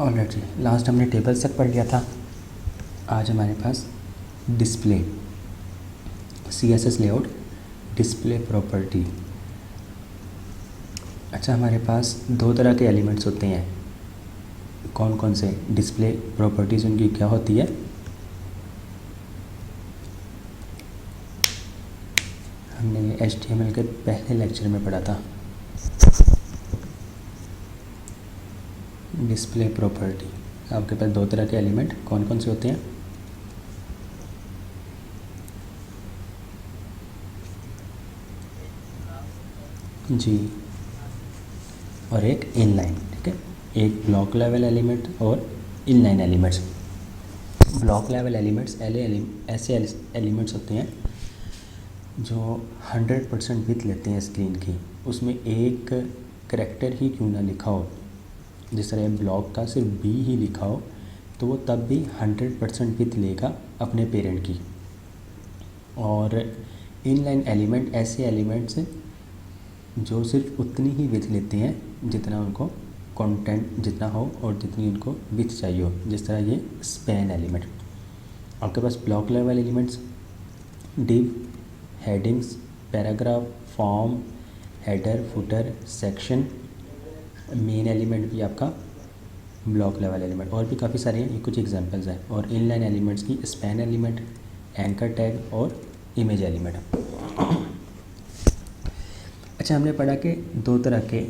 Alright जी, last हमने tables तक पढ़ लिया था। आज हमारे पास display, CSS layout display property. अच्छा, हमारे पास दो तरह के एलिमेंट्स होते हैं। कौन कौन से? डिस्प्ले प्रॉपर्टीज़ उनकी क्या होती है? हमने HTML के पहले लेक्चर में पढ़ा था। डिस्प्ले प्रॉपर्टी, आपके पास दो तरह के एलिमेंट कौन कौन से होते हैं? जी, और एक इनलाइन। ठीक है, एक ब्लॉक लेवल एलिमेंट और inline elements. Block level elements ऐसे एलिमेंट्स होते हैं जो 100% विड्थ लेते हैं स्क्रीन की। उसमें एक करैक्टर ही क्यों ना लिखा हो, जिस तरह ब्लॉक का सिर्फ B ही लिखा हो, तो वो तब भी 100% विड्थ लेगा अपने पेरेंट की। और इनलाइन एलिमेंट ऐसे एलिमेंट्स जो सिर्फ उतनी ही विड्थ लेते हैं जितना उनको कंटेंट जितना हो और जितनी उनको विड्थ चाहिए हो, जिस तरह ये स्पैन एलिमेंट। आपके पास block level elements div, headings, paragraph, form, header, footer, section, main element भी आपका ब्लॉक लेवल एलिमेंट, और भी काफ़ी सारे हैं, ये कुछ एग्जांपल्स हैं। और इनलाइन एलिमेंट्स की स्पैन एलिमेंट, एंकर टैग और इमेज एलिमेंट। अच्छा, हमने पढ़ा कि दो तरह के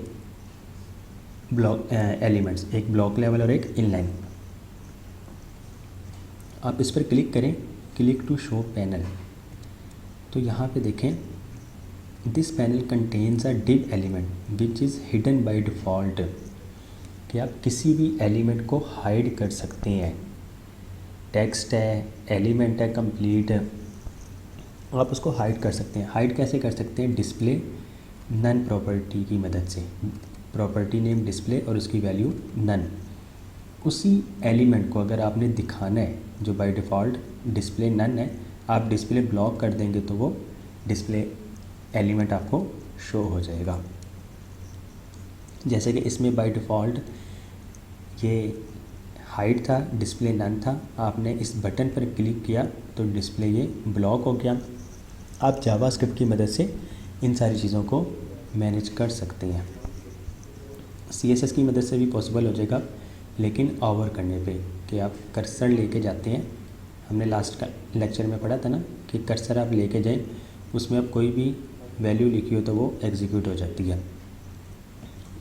ब्लॉक एलिमेंट्स, एक ब्लॉक लेवल और एक इनलाइन। आप इस पर क्लिक करें, क्लिक टू शो पैनल, तो यहाँ पे देखें, this panel contains a div element which is hidden by default, कि आप किसी भी एलिमेंट को हाइड कर सकते हैं। टेक्स्ट है, एलिमेंट है कंप्लीट, आप उसको हाइड कर सकते हैं। हाइड कैसे कर सकते हैं? डिस्प्ले नन प्रॉपर्टी की मदद से। प्रॉपर्टी नेम डिस्प्ले और उसकी वैल्यू नन। उसी एलिमेंट को अगर आपने दिखाना है जो बाय डिफ़ॉल्ट डिस्प्ले नन है, आप डिस्प्ले ब्लॉक कर देंगे तो वो डिस्प्ले एलिमेंट आपको शो हो जाएगा। जैसे कि इसमें बाय डिफ़ॉल्ट ये हाइड था, डिस्प्ले नन था, आपने इस बटन पर क्लिक किया तो डिस्प्ले ये ब्लॉक हो गया। आप जावास्क्रिप्ट की मदद से इन सारी चीज़ों को मैनेज कर सकते हैं। CSS की मदद से भी पॉसिबल हो जाएगा, लेकिन ओवर करने पे, कि आप कर्सर लेके जाते हैं। हमने लास्ट का लेक्चर में पढ़ा था ना कि कर्सर आप लेके जाएं, उसमें आप कोई भी वैल्यू लिखी हो तो वो एग्जीक्यूट हो जाती है।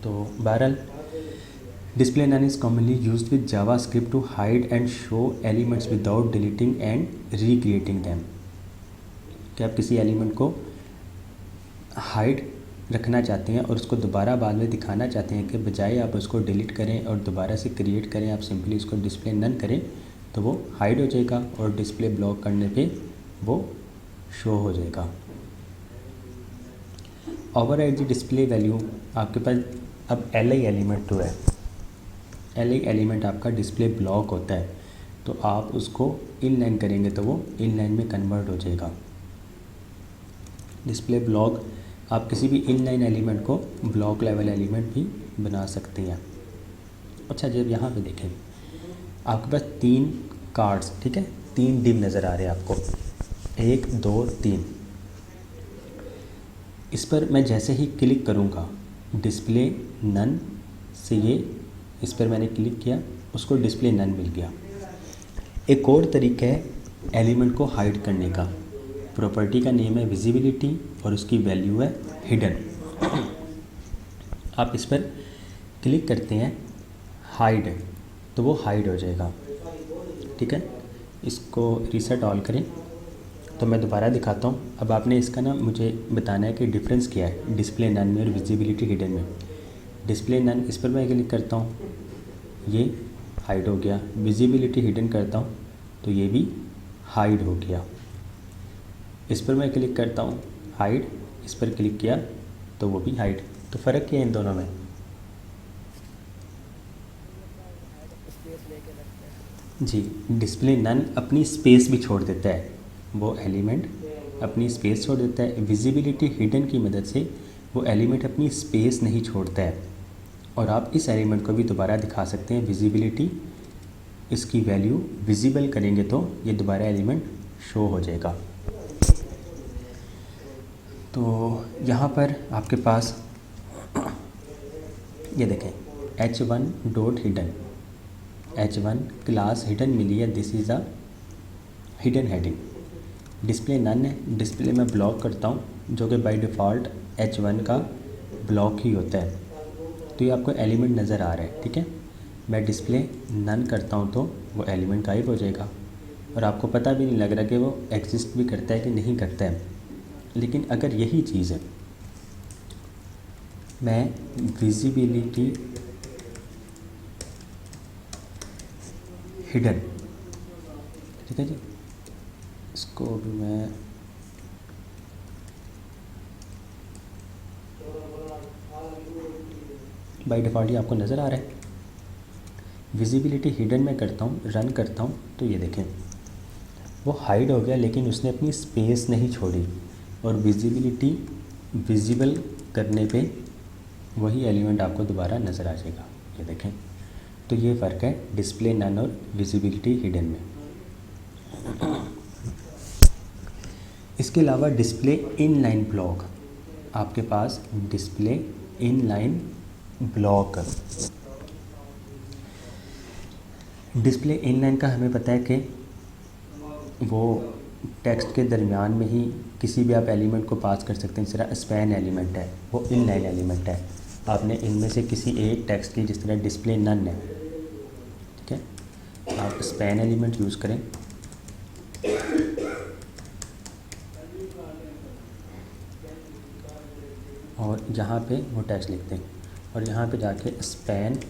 तो बहरहाल, display none is commonly used with JavaScript to hide and show elements without deleting and recreating them. कि आप किसी एलिमेंट को हाइड रखना चाहते हैं और उसको दोबारा बाद में दिखाना चाहते हैं, कि बजाय आप उसको डिलीट करें और दोबारा से क्रिएट करें, आप सिंपली उसको डिस्प्ले नन करें तो वो हाइड हो जाएगा और डिस्प्ले ब्लॉक करने पे वो शो हो जाएगा। ओवरराइड द डिस्प्ले वैल्यू, आपके पास अब LI एलिमेंट तो है, LI एलिमेंट आपका डिस्प्ले ब्लॉक होता है, तो आप उसको इनलाइन करेंगे तो वो इनलाइन में कन्वर्ट हो जाएगा। डिस्प्ले ब्लॉक, आप किसी भी इनलाइन एलिमेंट को ब्लॉक लेवल एलिमेंट भी बना सकते हैं। अच्छा, जब यहाँ पे देखें, आपके पास 3 कार्ड्स, ठीक है, 3 डिव नज़र आ रहे हैं आपको, 1 2 3। इस पर मैं जैसे ही क्लिक करूँगा, डिस्प्ले नन से ये, इस पर मैंने क्लिक किया, उसको डिस्प्ले नन मिल गया। एक और तरीका है एलिमेंट को हाइड करने का। प्रॉपर्टी का नेम है विजिबिलिटी और उसकी वैल्यू है हिडन। आप इस पर क्लिक करते हैं, हाइड, तो वो हाइड हो जाएगा। ठीक है, इसको रीसेट ऑल करें तो मैं दोबारा दिखाता हूँ। अब आपने इसका ना मुझे बताना है कि डिफरेंस क्या है डिस्प्ले नन में और विजिबिलिटी हिडन में। डिस्प्ले नन, इस पर मैं क्लिक करता हूँ, ये हाइड हो गया। विजिबिलिटी हिडन करता हूँ तो ये भी हाइड हो गया। इस पर मैं क्लिक करता हूँ, हाइड, इस पर क्लिक किया तो वो भी हाइड। तो फ़र्क क्या है इन दोनों में? जी, डिस्प्ले नन अपनी स्पेस भी छोड़ देता है, वो एलिमेंट अपनी स्पेस छोड़ देता है। विजिबिलिटी हिडन की मदद से वो एलिमेंट अपनी स्पेस नहीं छोड़ता है, और आप इस एलिमेंट को भी दोबारा दिखा सकते हैं। विजिबिलिटी, इसकी वैल्यू विजिबल करेंगे तो ये दोबारा एलिमेंट शो हो जाएगा। तो यहाँ पर आपके पास ये देखें h1 dot hidden, h1 class hidden मिली है, this is a hidden heading. Display none है, डिस्प्ले में ब्लॉक करता हूँ जो कि बाय डिफ़ॉल्ट h1 का ब्लॉक ही होता है, तो ये आपको एलिमेंट नज़र आ रहा है, ठीक है। मैं डिस्प्ले नन करता हूँ तो वो एलिमेंट गायब हो जाएगा और आपको पता भी नहीं लग रहा कि वो एग्जिस्ट भी करता है कि नहीं करता है। लेकिन अगर यही चीज़ है, मैं विजिबिलिटी हिडन, ठीक है जी, इसको भी मैं बाय डिफ़ॉल्ट ही आपको नज़र आ रहा है। विजिबिलिटी हिडन में करता हूँ, रन करता हूँ, तो ये देखें वो हाइड हो गया, लेकिन उसने अपनी स्पेस नहीं छोड़ी और विजिबिलिटी विजिबल करने पे वही एलिमेंट आपको दोबारा नज़र आ जाएगा। ये देखें, तो ये फ़र्क है डिस्प्ले नन और विजिबिलिटी हिडन में। इसके अलावा डिस्प्ले इनलाइन ब्लॉक, आपके पास display inline block, display inline का हमें पता है कि वो टेक्स्ट के दरमियान में ही किसी भी आप एलिमेंट को पास कर सकते हैं। जिस तरह स्पैन एलिमेंट है वो इनलाइन एलिमेंट है, आपने इनमें से किसी एक टेक्स्ट की, जिस तरह डिस्प्ले नन है, ठीक है, आप स्पैन एलिमेंट यूज़ करें। और यहाँ पे वो टेक्स्ट लिखते हैं और यहाँ पे जाके स्पैन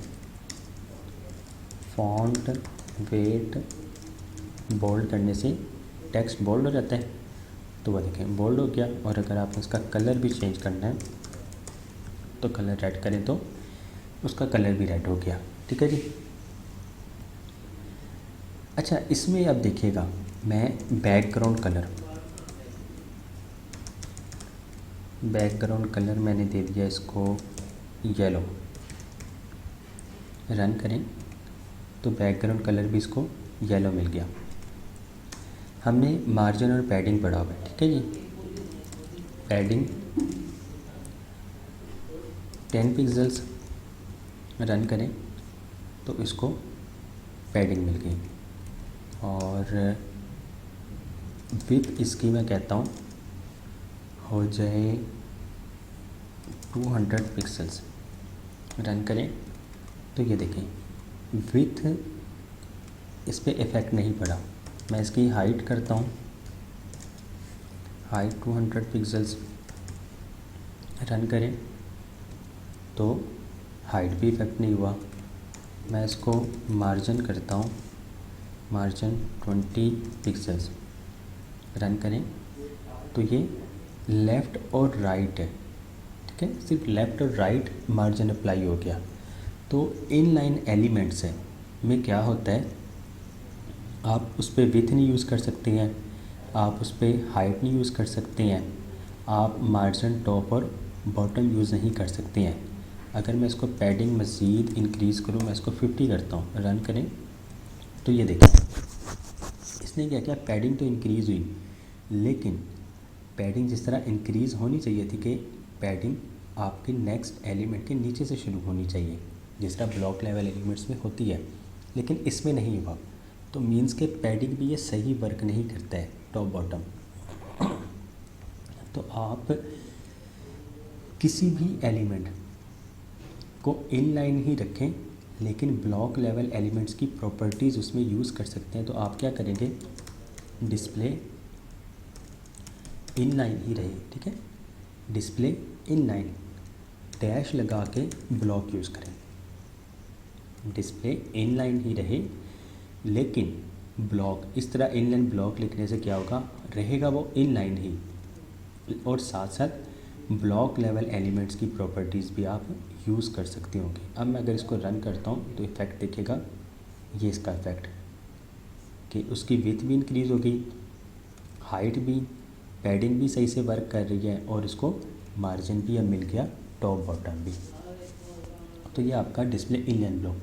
फॉन्ट वेट बोल्ड करने से टेक्स्ट बोल्ड हो जाता है, तो वह देखें बोल्ड हो गया। और अगर आप उसका कलर भी चेंज करना है तो कलर रेड करें तो उसका कलर भी रेड हो गया, ठीक है जी। अच्छा, इसमें अब देखिएगा मैं बैकग्राउंड कलर मैंने दे दिया इसको येलो, रन करें तो बैकग्राउंड कलर भी इसको येलो मिल गया। हमने मार्जिन और पैडिंग पढ़ा हुआ है, ठीक है जी। पैडिंग 10 पिक्सल्स, रन करें तो इसको पैडिंग मिल गई। और विथ इसकी मैं कहता हूँ हो जाए 200 पिक्सल्स, रन करें तो ये देखें विथ इस पर इफ़ेक्ट नहीं पड़ा। मैं इसकी हाइट करता हूँ, हाइट 200 पिक्सल्स, रन करें तो हाइट भी इफ़ेक्ट नहीं हुआ। मैं इसको मार्जिन करता हूँ, मार्जिन 20 पिक्सल्स, रन करें तो ये लेफ़्ट और राइट है, ठीक है, सिर्फ लेफ़्ट और राइट मार्जिन अप्लाई हो गया। तो इनलाइन एलिमेंट्स है में क्या होता है, आप उस पर विथ नहीं यूज़ कर सकते हैं, आप उस पर हाइट नहीं यूज़ कर सकते हैं, आप मार्जिन टॉप और बॉटम यूज़ नहीं कर सकते हैं। अगर मैं इसको पैडिंग मज़ीद इंक्रीज़ करूँ, मैं इसको 50 करता हूँ, रन करें तो ये देखें इसने क्या किया, पैडिंग तो इंक्रीज़ हुई, लेकिन पैडिंग जिस तरह इंक्रीज़ होनी चाहिए थी कि पैडिंग आपके नेक्स्ट एलिमेंट के नीचे से शुरू होनी चाहिए, जिस तरह ब्लॉक लेवल एलिमेंट्स में होती है, लेकिन इसमें नहीं हुआ। तो मींस के पैडिंग भी ये सही वर्क नहीं करता है टॉप बॉटम। तो आप किसी भी एलिमेंट को इनलाइन ही रखें, लेकिन ब्लॉक लेवल एलिमेंट्स की प्रॉपर्टीज़ उसमें यूज़ कर सकते हैं। तो आप क्या करेंगे, डिस्प्ले इनलाइन ही रहे, ठीक है, डिस्प्ले इनलाइन डैश लगा के ब्लॉक यूज़ करें, डिस्प्ले इनलाइन ही रहे, लेकिन ब्लॉक इस तरह इनलाइन ब्लॉक लिखने से क्या होगा, रहेगा वो इनलाइन ही, और साथ साथ ब्लॉक लेवल एलिमेंट्स की प्रॉपर्टीज़ भी आप यूज़ कर सकते होंगे। अब मैं अगर इसको रन करता हूँ तो इफ़ेक्ट देखिएगा, ये इसका इफ़ेक्ट कि उसकी विड्थ भी इंक्रीज़ होगी, हाइट भी, पैडिंग भी सही से वर्क कर रही है, और इसको मार्जिन भी अब मिल गया, टॉप बॉटम भी। तो ये आपका डिस्प्ले इनलाइन ब्लॉक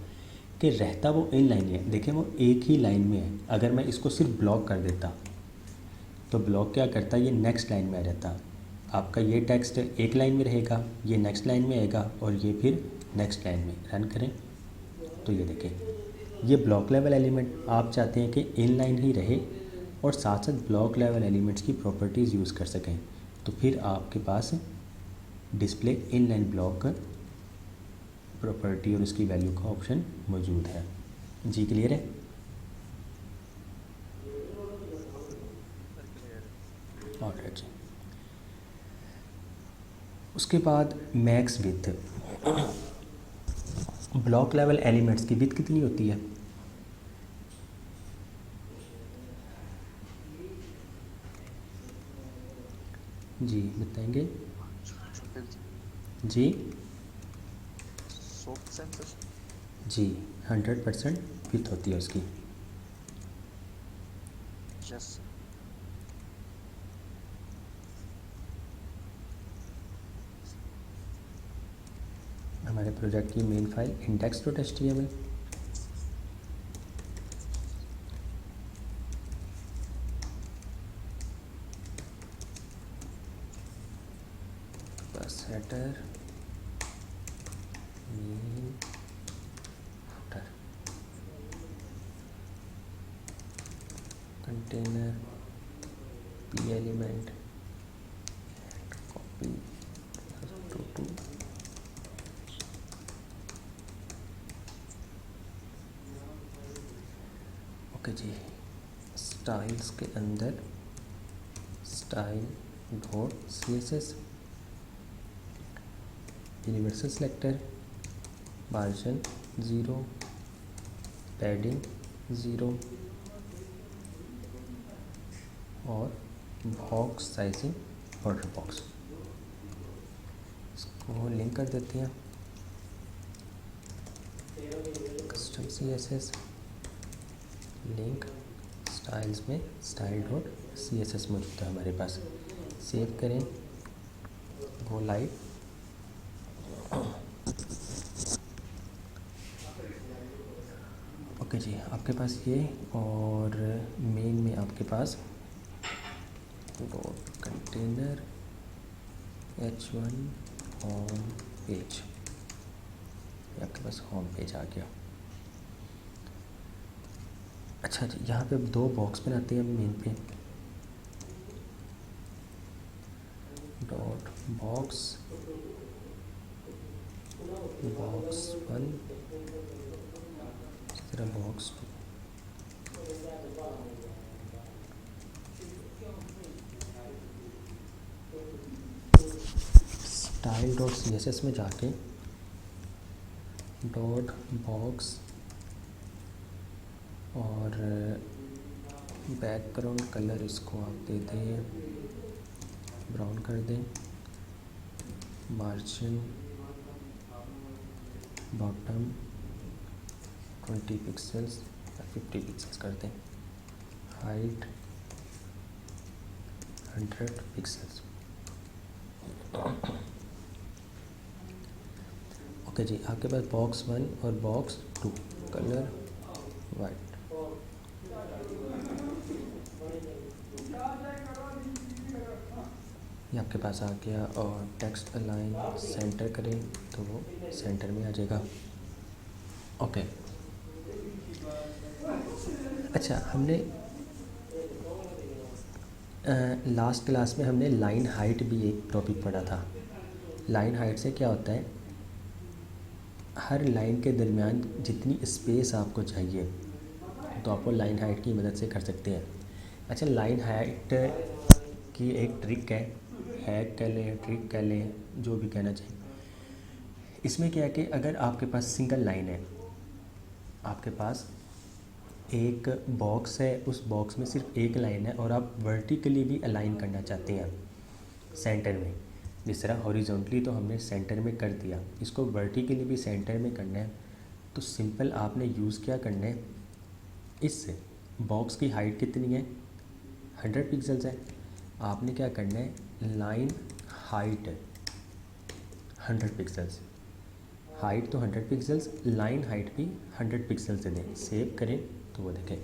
कि रहता वो इनलाइन है। देखिए वो एक ही लाइन में है। अगर मैं इसको सिर्फ ब्लॉक कर देता तो ब्लॉक क्या करता, ये नेक्स्ट लाइन में आ जाता। आपका ये टेक्स्ट एक लाइन में रहेगा, ये नेक्स्ट लाइन में आएगा और ये फिर नेक्स्ट लाइन में। रन करें तो ये देखें, ये ब्लॉक लेवल एलिमेंट आप चाहते हैं कि इनलाइन ही रहे और साथ साथ ब्लॉक लेवल एलिमेंट्स की प्रॉपर्टीज़ यूज़ कर सकें, तो फिर आपके पास डिस्प्ले इनलाइन ब्लॉक प्रॉपर्टी और उसकी वैल्यू का ऑप्शन मौजूद है। जी क्लियर है? ऑलराइट जी। उसके बाद max with, block level elements की विथ कितनी होती है? जी बताएंगे जी। 100% जी 100% विथ होती है उसकी। यस। हमारे प्रोजेक्ट की मेन फाइल index.html। बस header main footer container P element copy to okay जी। स्टाइल्स के अंदर style dot CSS, universal selector, margin 0, padding 0 और बॉक्स साइजिंग बॉर्डर बॉक्स। इसको लिंक कर देते हैं। कस्टम CSS लिंक स्टाइल्स में स्टाइल डॉट CSS मौजूद है हमारे पास। सेव करें, गो लाइव। ओके जी, आपके पास ये और मेन में आपके पास dot container H1 home page, आपके पास होम पेज आ गया। अच्छा जी, यहाँ पे दो बॉक्स बनाते हैं मेन पे। डॉट बॉक्स 1, इस तरह बॉक्स 2। स्टाइल डॉट CSS में जाके डॉट बॉक्स और बैकग्राउंड कलर इसको आप दे दें, ब्राउन कर दें। मार्जिन बॉटम 20 पिक्सेल्स या 50 पिक्सेल्स कर दें। Height 100 pixels. ओके जी, आपके पास बॉक्स 1 और बॉक्स 2, कलर वाइट। ये आपके पास आ गया और टेक्स्ट अलाइन सेंटर करें तो वो सेंटर में आ जाएगा। ओके। अच्छा, हमने लास्ट क्लास में हमने लाइन हाइट भी एक टॉपिक पढ़ा था। लाइन हाइट से क्या होता है, हर लाइन के दरमियान जितनी स्पेस आपको चाहिए तो आपको लाइन हाइट की मदद से कर सकते हैं। अच्छा, लाइन हाइट की एक ट्रिक है, हैक कह लें, ट्रिक कह लें, जो भी कहना चाहिए। इसमें क्या है कि अगर आपके पास सिंगल लाइन है, आपके पास एक बॉक्स है, उस बॉक्स में सिर्फ एक लाइन है और आप वर्टिकली भी अलाइन करना चाहते हैं सेंटर में, जिस तरह हॉरिजॉन्टली तो हमने सेंटर में कर दिया, इसको वर्टिकली भी सेंटर में करना है, तो सिंपल आपने यूज़ क्या करना है, इस बॉक्स की हाइट कितनी है, 100 पिक्सल्स है। आपने क्या करना है, लाइन हाइट 100 पिक्सल्स, हाइट तो 100 पिक्सल्स, लाइन हाइट भी 100 पिक्सल्स दे दें, सेव करें तो वो देखें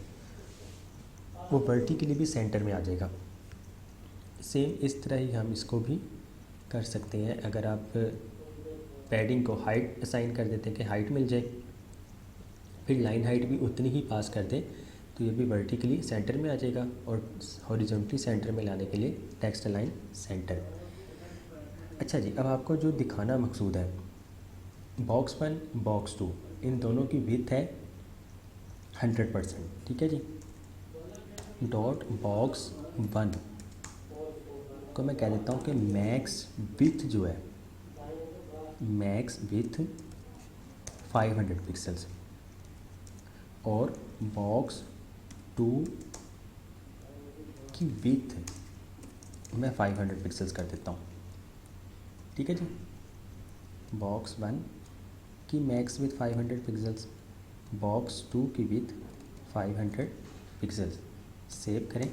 वो वर्टिकली भी सेंटर में आ जाएगा। सेम इस तरह ही हम इसको भी कर सकते हैं। अगर आप पैडिंग को हाइट असाइन कर देते हैं कि हाइट मिल जाए, फिर लाइन हाइट भी उतनी ही पास कर दें, तो ये भी वर्टिकली सेंटर में आ जाएगा। और हॉरिजॉन्टली सेंटर में लाने के लिए टेक्स्ट अलाइन सेंटर। अच्छा जी, अब आपको जो दिखाना मकसूद है, बॉक्स 1 बॉक्स 2 इन दोनों की विड्थ है 100%, ठीक है जी। डॉट बॉक्स 1 को मैं कह देता हूँ कि मैक्स विड्थ जो है, मैक्स विड्थ 500 पिक्सल्स, और बॉक्स 2 की विड्थ मैं 500 पिक्सल्स कर देता हूँ, ठीक है जी। बॉक्स 1 की मैक्स विड्थ 500 पिक्सल्स, बॉक्स 2 की विड्थ 500 पिक्सल्स, सेव करें।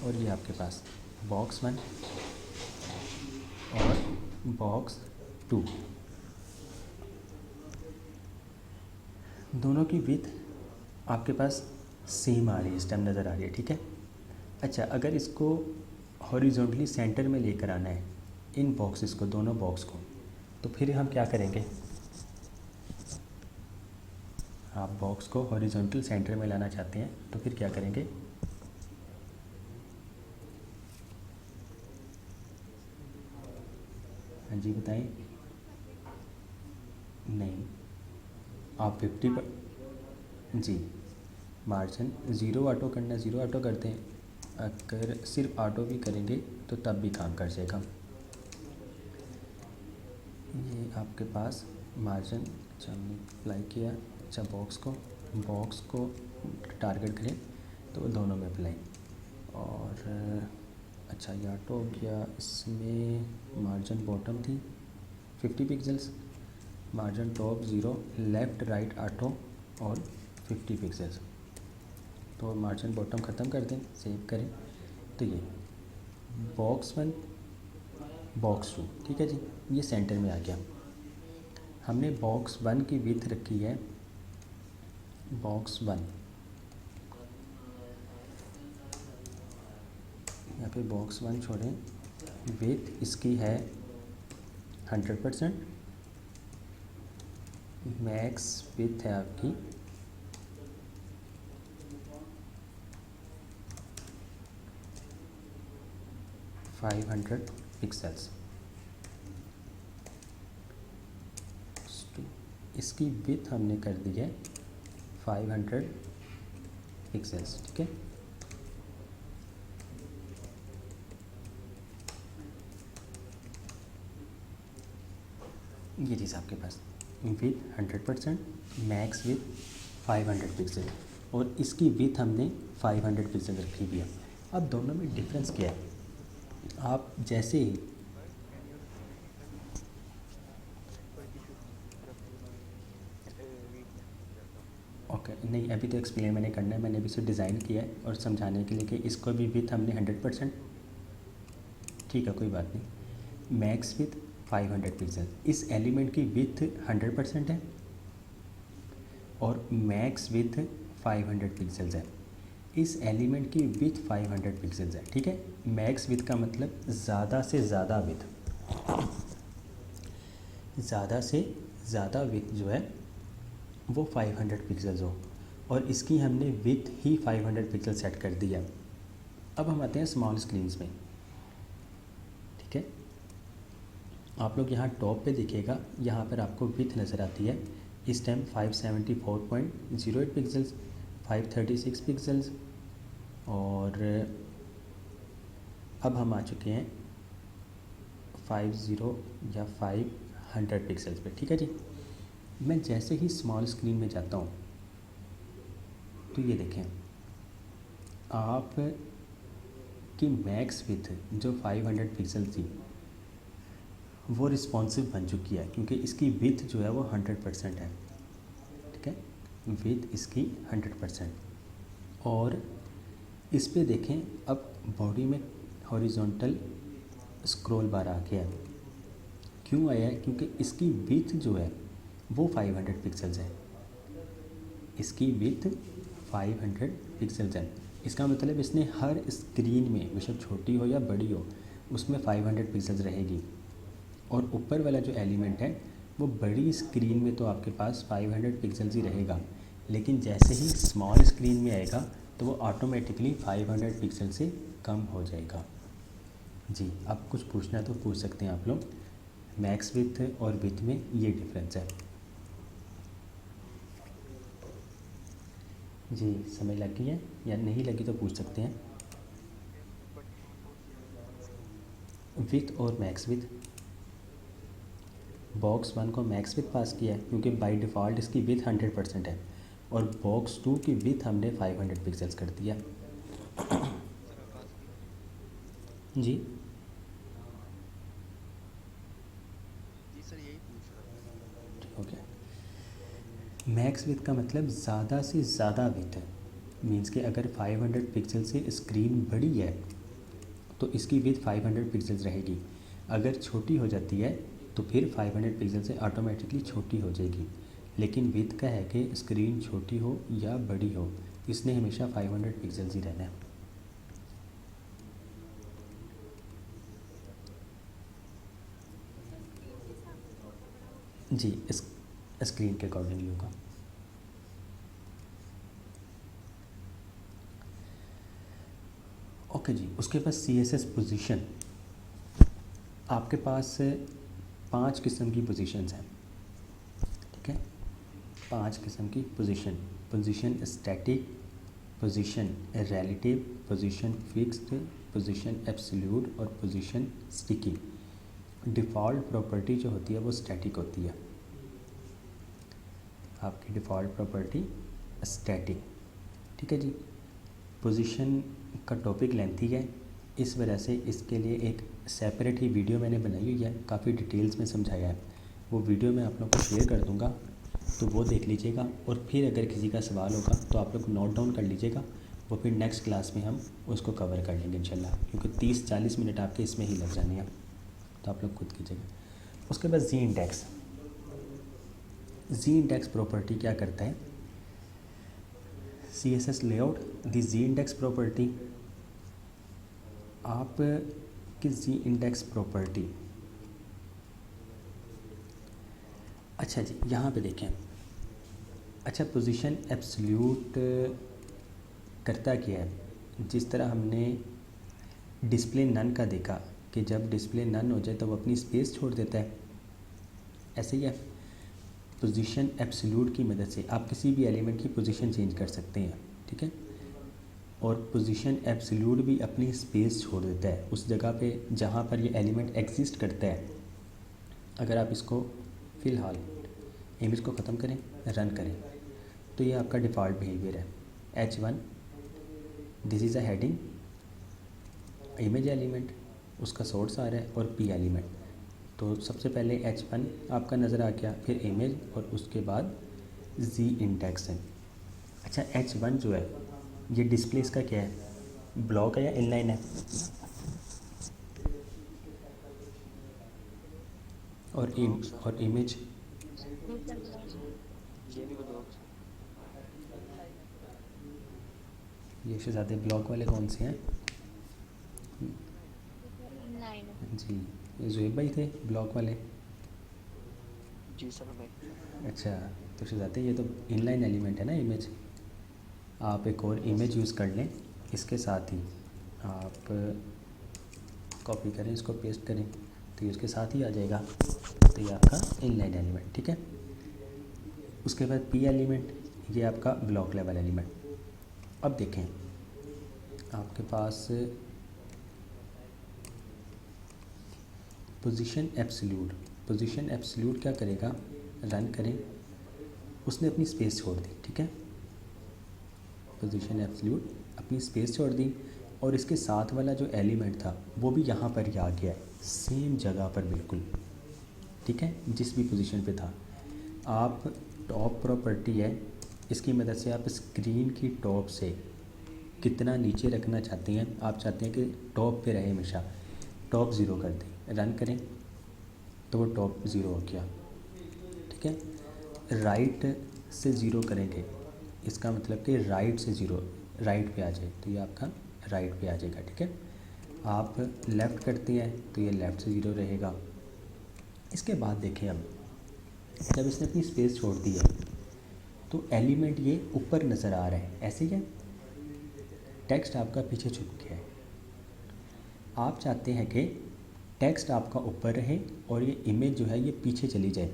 और ये आपके पास बॉक्स 1 और बॉक्स 2 दोनों की विड्थ आपके पास सेम आ रही है, इस टाइम नज़र आ रही है, ठीक है। अच्छा, अगर इसको हॉरिजॉन्टली सेंटर में लेकर आना है इन बॉक्सेस को, दोनों बॉक्स को, तो फिर हम क्या करेंगे, आप बॉक्स को हॉरिजॉन्टल सेंटर में लाना चाहते हैं तो फिर क्या करेंगे, हाँ जी बताएं। नहीं, आप 50 पर जी, मार्जिन ज़ीरो ऑटो करना, ज़ीरो ऑटो करते हैं। अगर सिर्फ ऑटो भी करेंगे तो तब भी काम कर जाएगा। ये आपके पास मार्जिन, अच्छा हमने अप्लाई किया। अच्छा, बॉक्स को टारगेट करें तो दोनों में अप्लाई। और अच्छा, ये ऑटो हो गया। इसमें मार्जिन बॉटम थी 50 pixels, margin top 0, left right auto और 50 पिक्सल्स। तो मार्जिन बॉटम ख़त्म कर दें, सेव करें। तो ये बॉक्स 1 बॉक्स 2, ठीक है जी, ये सेंटर में आ गया। हमने बॉक्स 1 की विड्थ रखी है, बॉक्स 1 यहाँ पे बॉक्स 1 छोड़ें, विड्थ इसकी है 100%, मैक्स विड्थ है आपकी 500 पिक्सल्स। इसकी विड्थ हमने कर दी है 500 पिक्सल्स, ठीक है। ये चीज़ आपके पास विड्थ 100%, मैक्स विड्थ 500 पिक्सल, और इसकी विड्थ हमने 500 पिक्सल रखी हुई है। अब दोनों में डिफरेंस क्या है, आप जैसे ही ओके नहीं, अभी तो एक्सप्लेन मैंने करना है, मैंने अभी से डिज़ाइन किया है और समझाने के लिए कि इसको भी विथ हमने 100%, ठीक है कोई बात नहीं। मैक्स विथ 500 पिक्सल, इस एलिमेंट की विथ 100% है और मैक्स विथ 500 पिक्सल्स है। इस एलिमेंट की विथ 500 पिक्सल्स है, ठीक है। मैक्स विथ का मतलब ज़्यादा से ज़्यादा विथ, ज़्यादा से ज़्यादा विथ जो है वो 500 पिक्सल्स हो, और इसकी हमने विथ ही 500 पिक्सल सेट कर दिया। अब हम आते हैं स्मॉल स्क्रीन्स में, ठीक है। आप लोग यहाँ टॉप पे दिखेगा, यहाँ पर आपको विथ नज़र आती है इस टाइम 574.08 पिक्सल्स, 536 पिक्सल्स, और अब हम आ चुके हैं 50 या 500 पिक्सल्स पे, ठीक है जी। मैं जैसे ही स्मॉल स्क्रीन में जाता हूँ तो ये देखें आप कि मैक्स विथ जो 500 पिक्सल थी वो रिस्पॉन्सिव बन चुकी है, क्योंकि इसकी विथ जो है वो 100% है, ठीक है। विथ इसकी 100%, और इस पे देखें अब बॉडी में हॉरिजॉन्टल स्क्रॉल बार आ गया है, क्यों आया है? क्योंकि इसकी विड्थ जो है वो 500 पिक्सल्स है, इसकी विड्थ 500 पिक्सल्स है। इसका मतलब इसने हर स्क्रीन में, बेशक छोटी हो या बड़ी हो, उसमें 500 पिक्सल्स रहेगी। और ऊपर वाला जो एलिमेंट है वो बड़ी स्क्रीन में तो आपके पास 500 पिक्सल्स ही रहेगा, लेकिन जैसे ही स्मॉल स्क्रीन में आएगा तो वो ऑटोमेटिकली 500 पिक्सल से कम हो जाएगा। जी, अब कुछ पूछना है तो पूछ सकते हैं आप लोग। मैक्स विथ और विथ में ये डिफरेंस है। जी, समझ लग गई है या नहीं लगी तो पूछ सकते हैं। विथ और मैक्स विथ, बॉक्स 1 को मैक्स विथ पास किया है क्योंकि बाय डिफ़ॉल्ट इसकी विथ 100% है, और बॉक्स 2 की विथ हमने 500 पिक्सल्स कर दिया। जी सर यही पूछ रहा था। ठीक हो गया। मैक्स विथ का मतलब ज़्यादा से ज़्यादा विथ है, मीन्स कि अगर 500 पिक्सल से स्क्रीन बड़ी है तो इसकी विथ 500 पिक्सल्स रहेगी। अगर छोटी हो जाती है तो फिर 500 पिक्सल से ऑटोमेटिकली छोटी हो जाएगी। लेकिन विथ का है कि स्क्रीन छोटी हो या बड़ी हो, इसने हमेशा 500 पिक्सल्स ही रहना है। जी, इस स्क्रीन के अकॉर्डिंगली होगा। ओके जी, उसके बाद CSS पोजीशन। आपके पास 5 किस्म की पोजीशंस हैं, ठीक है? 5 किस्म की position: position static, position relative, position fixed, position absolute और पोजीशन स्टिकी। डिफ़ॉल्ट प्रॉपर्टी जो होती है वो स्टैटिक होती है, आपकी डिफ़ॉल्ट प्रॉपर्टी स्टैटिक, ठीक है जी। पोजीशन का टॉपिक लेंथी है, इस वजह से इसके लिए एक सेपरेट ही वीडियो मैंने बनाई हुई है, काफ़ी डिटेल्स में समझाया है। वो वीडियो मैं आप लोग को शेयर कर दूंगा, तो वो देख लीजिएगा। और फिर अगर किसी का सवाल होगा तो आप लोग नोट डाउन कर लीजिएगा, वो फिर नेक्स्ट क्लास में हम उसको कवर कर लेंगे इंशाल्लाह, क्योंकि 30-40 मिनट आपके इसमें ही लग जाने हैं, तो आप लोग खुद कीजिएगा। उसके बाद जी इंडेक्स। जी इंडेक्स प्रॉपर्टी क्या करता है? CSS लेआउट दी जी इंडेक्स प्रॉपर्टी। आप किस जी इंडेक्स प्रॉपर्टी, अच्छा जी यहाँ पे देखें। अच्छा, पोजीशन एब्सोल्यूट करता क्या है? जिस तरह हमने डिस्प्ले नन का देखा कि जब डिस्प्ले नन हो जाए तो वो अपनी स्पेस छोड़ देता है, ऐसे ही है। पोजीशन एब्सोल्यूट की मदद से आप किसी भी एलिमेंट की पोजीशन चेंज कर सकते हैं, ठीक है? और पोजीशन एब्सोल्यूट भी अपनी स्पेस छोड़ देता है उस जगह पे जहाँ पर ये एलिमेंट एग्जिस्ट करता है। अगर आप इसको फ़िलहाल इमेज को ख़त्म करें, रन करें, तो ये आपका डिफ़ॉल्ट बिहेवियर है। H1 this is a heading, image element, उसका सोर्स आ रहा है, और P एलिमेंट। तो सबसे पहले H1 आपका नज़र आ गया, फिर इमेज, और उसके बाद जी इंडेक्स है। अच्छा, H1 जो है ये डिस्प्ले इसका क्या है? ब्लॉक है या इनलाइन है? और ब्लॉक सर, और इमेज ये भी ब्लॉक सर। ये शहजादे ब्लॉक वाले कौन से हैं? इनलाइन है। जी, ये ज़ुहैब भाई थे ब्लॉक वाले। जी सर मैं। अच्छा, तो शहजादे ये तो इनलाइन एलिमेंट है ना इमेज। आप एक और इमेज यूज़ कर लें, इसके साथ ही आप कॉपी करें, इसको पेस्ट करें, तो ये उसके साथ ही आ जाएगा। तो ये आपका इनलाइन एलिमेंट, ठीक है। उसके बाद P एलिमेंट, ये आपका ब्लॉक लेवल एलिमेंट। अब देखें, आपके पास पोजीशन एब्सोल्यूट, पोजीशन एब्सोल्यूट क्या करेगा? रन करें, उसने अपनी स्पेस छोड़ दी, ठीक है। पोजीशन एब्सोल्यूट अपनी स्पेस छोड़ दी, और इसके साथ वाला जो एलिमेंट था वो भी यहाँ पर ही आ गया है, सेम जगह पर बिल्कुल, ठीक है, जिस भी पोजीशन पे था। आप टॉप प्रॉपर्टी है, इसकी मदद से आप स्क्रीन की टॉप से कितना नीचे रखना चाहते हैं। आप चाहते हैं कि टॉप पे रहे हमेशा, टॉप 0 कर दें, रन करें, तो वो टॉप ज़ीरो हो गया, ठीक है। राइट से ज़ीरो करेंगे, इसका मतलब कि राइट से ज़ीरो राइट पे आ जाए, तो ये आपका राइट पे आ जाएगा, ठीक है। आप लेफ़्ट करते हैं तो ये लेफ़्ट से ज़ीरो रहेगा। इसके बाद देखें, अब जब इसने अपनी स्पेस छोड़ दी है तो एलिमेंट ये ऊपर नज़र आ रहा है, ऐसे ही है। टेक्स्ट आपका पीछे छुप गया है। आप चाहते हैं कि टेक्स्ट आपका ऊपर रहे और ये इमेज जो है ये पीछे चली जाए,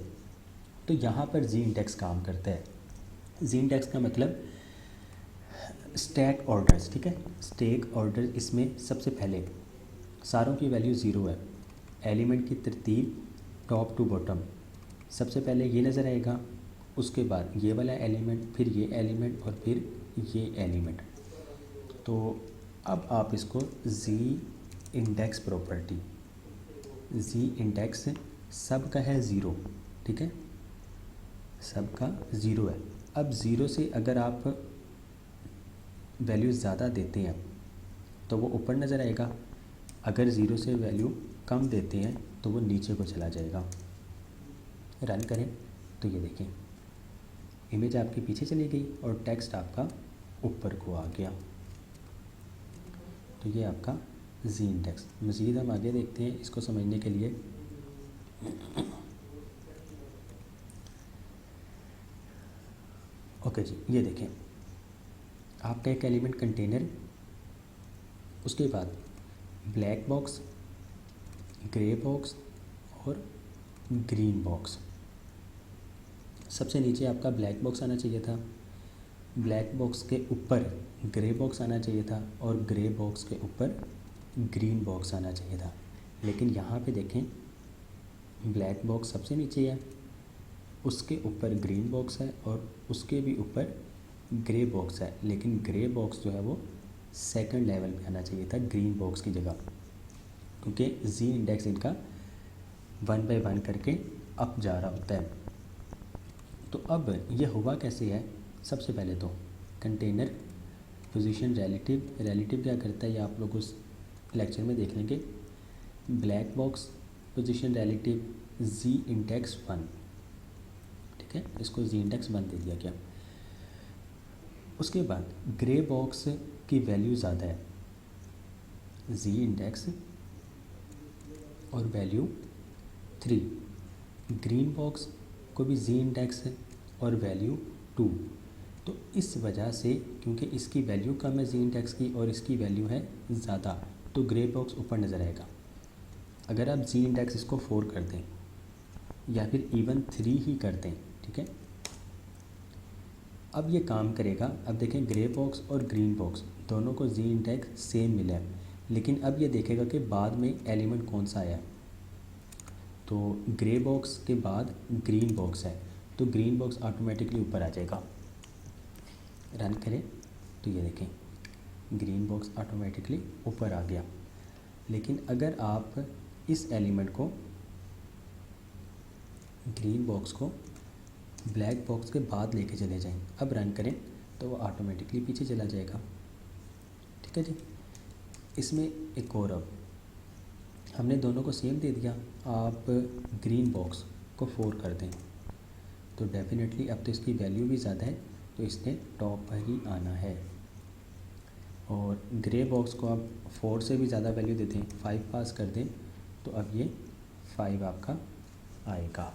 तो यहाँ पर जी इंडेक्स काम करता है। जी इंडेक्स का मतलब स्टैक ऑर्डर्स, ठीक है। स्टैक ऑर्डर इसमें सबसे पहले सारों की वैल्यू ज़ीरो है। एलिमेंट की तरतीब टॉप टू बॉटम, सबसे पहले ये नज़र आएगा, उसके बाद ये वाला एलिमेंट, फिर ये एलिमेंट और फिर ये एलिमेंट। तो अब आप इसको जी इंडेक्स प्रॉपर्टी, जी इंडेक्स सब का है ज़ीरो, ठीक है, सब का ज़ीरो है। अब ज़ीरो से अगर आप वैल्यू ज़्यादा देते हैं तो वो ऊपर नज़र आएगा, अगर ज़ीरो से वैल्यू कम देते हैं तो वो नीचे को चला जाएगा। रन करें तो ये देखें, इमेज आपके पीछे चली गई और टेक्स्ट आपका ऊपर को आ गया। तो ये आपका जी इंडेक्स। मज़ीद हम आगे देखते हैं इसको समझने के लिए। ओके जी, ये देखें, आपका एक एलिमेंट कंटेनर, उसके बाद ब्लैक बॉक्स, ग्रे बॉक्स और ग्रीन बॉक्स। सबसे नीचे आपका ब्लैक बॉक्स आना चाहिए था, ब्लैक बॉक्स के ऊपर ग्रे बॉक्स आना चाहिए था और ग्रे बॉक्स के ऊपर ग्रीन बॉक्स आना चाहिए था। लेकिन यहाँ पे देखें, ब्लैक बॉक्स सबसे नीचे है, उसके ऊपर ग्रीन बॉक्स है और उसके भी ऊपर ग्रे बॉक्स है, लेकिन ग्रे बॉक्स जो है वो सेकंड लेवल पे आना चाहिए था ग्रीन बॉक्स की जगह, क्योंकि जी इंडेक्स इनका 1 बाय 1 करके अप जा रहा होता है। तो अब ये हुआ कैसे है, सबसे पहले तो कंटेनर पोजीशन रिलेटिव, रिलेटिव क्या करता है ये आप लोग उस लेक्चर में देख लेंगे। ब्लैक बॉक्स पोजीशन रिलेटिव जी इंडेक्स 1, ठीक है, इसको जी इंडेक्स 1 दे दिया गया। उसके बाद ग्रे बॉक्स की वैल्यू ज़्यादा है, जी इंडेक्स और वैल्यू 3। ग्रीन बॉक्स को भी जी इंडेक्स है और वैल्यू 2। तो इस वजह से, क्योंकि इसकी वैल्यू कम है जी इंडेक्स की और इसकी वैल्यू है ज़्यादा, तो ग्रे बॉक्स ऊपर नज़र आएगा। अगर आप जी इंडेक्स इसको 4 कर दें या फिर इवन 3 ही कर दें, ठीक है, अब ये काम करेगा। अब देखें, ग्रे बॉक्स और ग्रीन बॉक्स दोनों को जी इंडेक्स सेम मिला है, लेकिन अब ये देखेगा कि बाद में एलिमेंट कौन सा आया। तो ग्रे बॉक्स के बाद ग्रीन बॉक्स है, तो ग्रीन बॉक्स ऑटोमेटिकली ऊपर आ जाएगा। रन करें तो ये देखें, ग्रीन बॉक्स ऑटोमेटिकली ऊपर आ गया। लेकिन अगर आप इस एलिमेंट को, ग्रीन बॉक्स को ब्लैक बॉक्स के बाद लेके चले जाएं, अब रन करें तो वो ऑटोमेटिकली पीछे चला जाएगा, ठीक है जी। इसमें एक और, अब हमने दोनों को सेम दे दिया, आप ग्रीन बॉक्स को 4 कर दें तो डेफिनेटली अब तो इसकी वैल्यू भी ज़्यादा है, तो इसने टॉप पर ही आना है। और ग्रे बॉक्स को आप 4 से भी ज़्यादा वैल्यू देते हैं, 5 पास कर दें तो अब ये 5 आपका आएगा।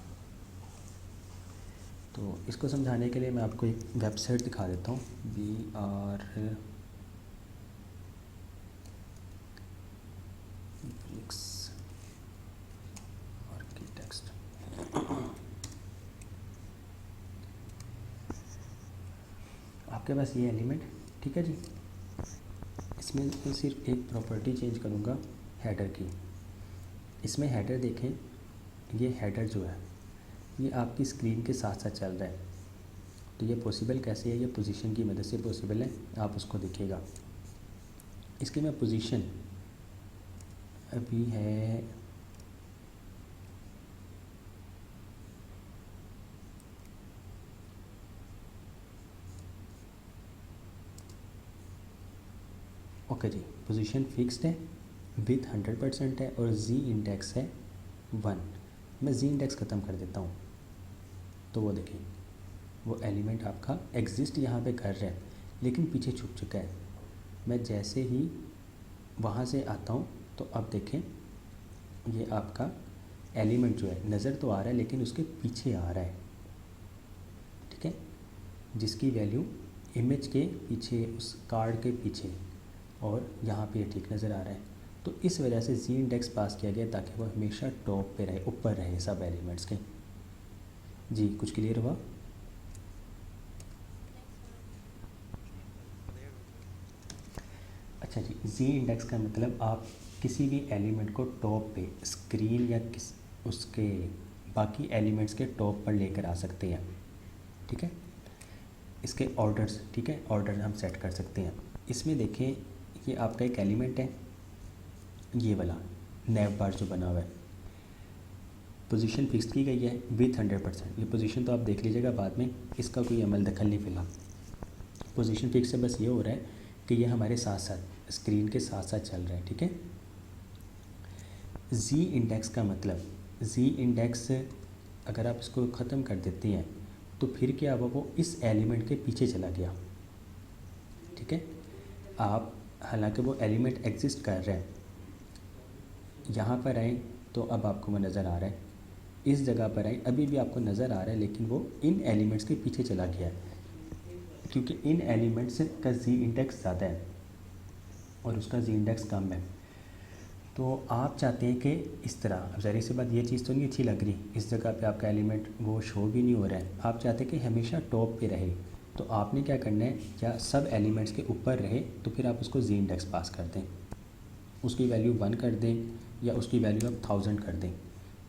तो इसको समझाने के लिए मैं आपको एक वेबसाइट दिखा देता हूँ, BR आर्किटेक्ट। आपके पास ये एलिमेंट, ठीक है जी, इसमें मैं सिर्फ एक प्रॉपर्टी चेंज करूँगा हेडर की। इसमें हेडर देखें, ये हेडर जो है ये आपकी स्क्रीन के साथ साथ चल रहा है। तो ये पॉसिबल कैसे है, ये पोजीशन की मदद से पॉसिबल है, आप उसको देखिएगा। इसकी मैं पोजीशन अभी है ओके जी, पोजीशन फिक्स्ड है, विथ 100% है और जी इंडेक्स है 1। मैं जी इंडेक्स ख़त्म कर देता हूँ तो वो देखें वो एलिमेंट आपका एग्जिस्ट यहाँ पे कर रहा है लेकिन पीछे छुप चुका है। मैं जैसे ही वहाँ से आता हूँ तो अब देखें ये आपका एलिमेंट जो है नज़र तो आ रहा है लेकिन उसके पीछे आ रहा है, ठीक है, जिसकी वैल्यू इमेज के पीछे, उस कार्ड के पीछे, और यहाँ पे ठीक नज़र आ रहा है। तो इस वजह से जी इंडेक्स पास किया गया ताकि वो हमेशा टॉप पे रहे, ऊपर रहे सब एलिमेंट्स के। जी कुछ क्लियर हुआ? अच्छा जी, जी इंडेक्स का मतलब आप किसी भी एलिमेंट को टॉप पे स्क्रीन या किस उसके बाकी एलिमेंट्स के टॉप पर लेकर आ सकते हैं, ठीक है। इसके ऑर्डर्स, ठीक है, ऑर्डर हम सेट कर सकते हैं। इसमें देखें ये आपका एक एलिमेंट है, ये वाला नैव बार जो बना हुआ है, पोजीशन फिक्स की गई है विथ 100%। ये पोजीशन तो आप देख लीजिएगा बाद में, इसका कोई अमल दखल नहीं फिलहाल। पोजीशन फिक्स से बस ये हो रहा है कि ये हमारे साथ साथ स्क्रीन के साथ साथ चल रहा है, ठीक है। जी इंडेक्स का मतलब, जी इंडेक्स अगर आप इसको ख़त्म कर देते हैं तो फिर क्या हुआ, वो इस एलिमेंट के पीछे चला गया, ठीक है। आप हालांकि वो एलिमेंट एग्जिस्ट कर रहा है, यहाँ पर आए तो अब आपको वो नज़र आ रहा है, इस जगह पर आए अभी भी आपको नज़र आ रहा है, लेकिन वो इन एलिमेंट्स के पीछे चला गया है क्योंकि इन एलिमेंट्स का जी इंडेक्स ज़्यादा है और उसका जी इंडेक्स कम है। तो आप चाहते हैं कि इस तरह, अब ज़ाहिर सी बात ये चीज़ तो नहीं अच्छी लग रही, इस जगह पे आपका एलिमेंट वो शो भी नहीं हो रहा है, आप चाहते हैं कि हमेशा टॉप पे रहे। तो आपने क्या करना है, या सब एलिमेंट्स के ऊपर रहे तो फिर आप उसको जी इंडेक्स पास कर दें, उसकी वैल्यू 1 कर दें या उसकी वैल्यू आप 1000 कर दें।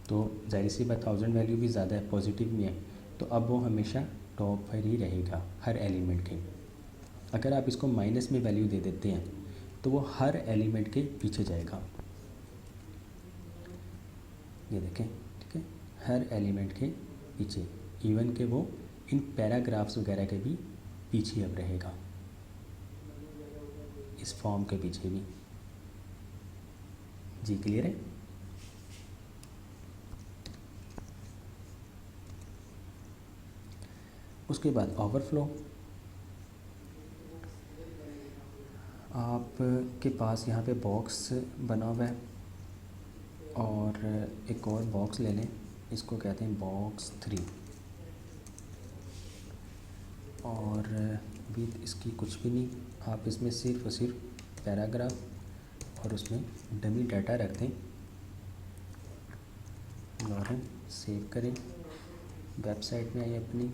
तो ज़ाहिर सी बात 1000 वैल्यू भी ज़्यादा है, पॉजिटिव में है, तो अब वो हमेशा टॉप पर ही रहेगा हर एलिमेंट के। अगर आप इसको माइनस में वैल्यू दे देते हैं तो वो हर एलिमेंट के पीछे जाएगा, ये देखें, ठीक है, हर एलिमेंट के पीछे, इवन के वो इन पैराग्राफ्स वगैरह के भी पीछे अब रहेगा, इस फॉर्म के पीछे भी। जी क्लियर है? उसके बाद ओवरफ्लो, आपके पास यहाँ पे बॉक्स बना हुआ है और एक और बॉक्स ले लें, इसको कहते हैं बॉक्स 3, और विथ इसकी कुछ भी नहीं, आप इसमें सिर्फ और सिर्फ पैराग्राफ और उसमें डमी डाटा रख दें। लॉरेन सेव करें, वेबसाइट में आइए अपनी,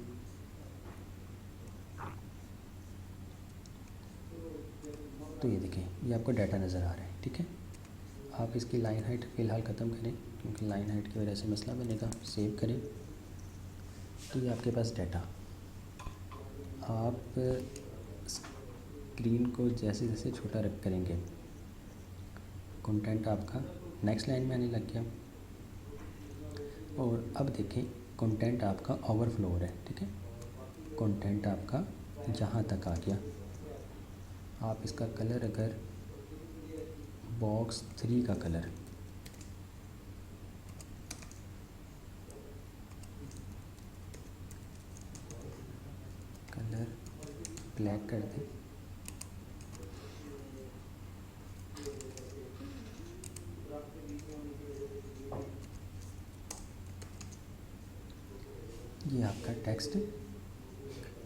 तो ये देखें ये आपको डाटा नज़र आ रहा है, ठीक है। आप इसकी लाइन हाइट फ़िलहाल ख़त्म करें क्योंकि लाइन हाइट की वजह से मसला बनेगा। सेव करें तो ये आपके पास डाटा, आप स्क्रीन को जैसे जैसे छोटा रख करेंगे कंटेंट आपका नेक्स्ट लाइन में आने लग गया, और अब देखें कंटेंट आपका ओवरफ्लो हो रहा है, ठीक है, कंटेंट आपका यहाँ तक आ गया। आप इसका कलर अगर बॉक्स 3 का कलर ब्लैक कर दें, ये आपका टेक्स्ट,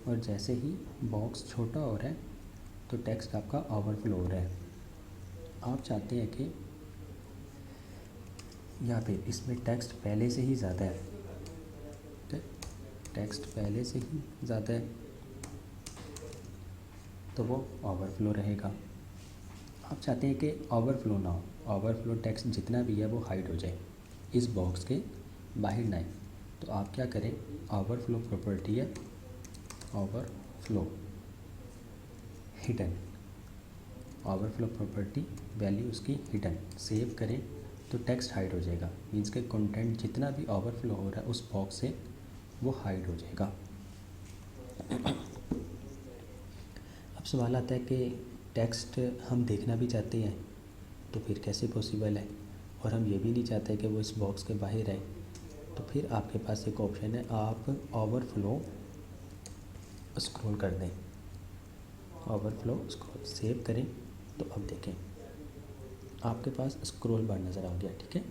और जैसे ही बॉक्स छोटा हो रहा है तो टेक्स्ट आपका ओवरफ्लो हो रहा है। आप चाहते हैं कि यहाँ पे इसमें टेक्स्ट पहले से ही ज़्यादा है, टेक्स्ट पहले से ही ज़्यादा है तो वो ओवरफ्लो रहेगा। आप चाहते हैं कि ओवरफ्लो ना हो, ओवरफ्लो टेक्स्ट जितना भी है वो हाइड हो जाए, इस बॉक्स के बाहर ना आए, तो आप क्या करें, ओवरफ्लो प्रॉपर्टी है, overflow hidden, overflow property value उसकी हिडन, सेव करें तो टेक्स्ट हाइड हो जाएगा, मीन्स के कंटेंट जितना भी ओवरफ्लो हो रहा है उस बॉक्स से वो हाइड हो जाएगा। अब सवाल आता है कि टेक्स्ट हम देखना भी चाहते हैं तो फिर कैसे पॉसिबल है, और हम ये भी नहीं चाहते कि वो इस बॉक्स के बाहर आए, तो फिर आपके पास एक ऑप्शन है, आप ओवरफ्लो स्क्रॉल कर दें, ओवरफ्लो स्क्रॉल सेव करें। तो अब देखें आपके पास स्क्रॉल बार नज़र आ गया, ठीक है।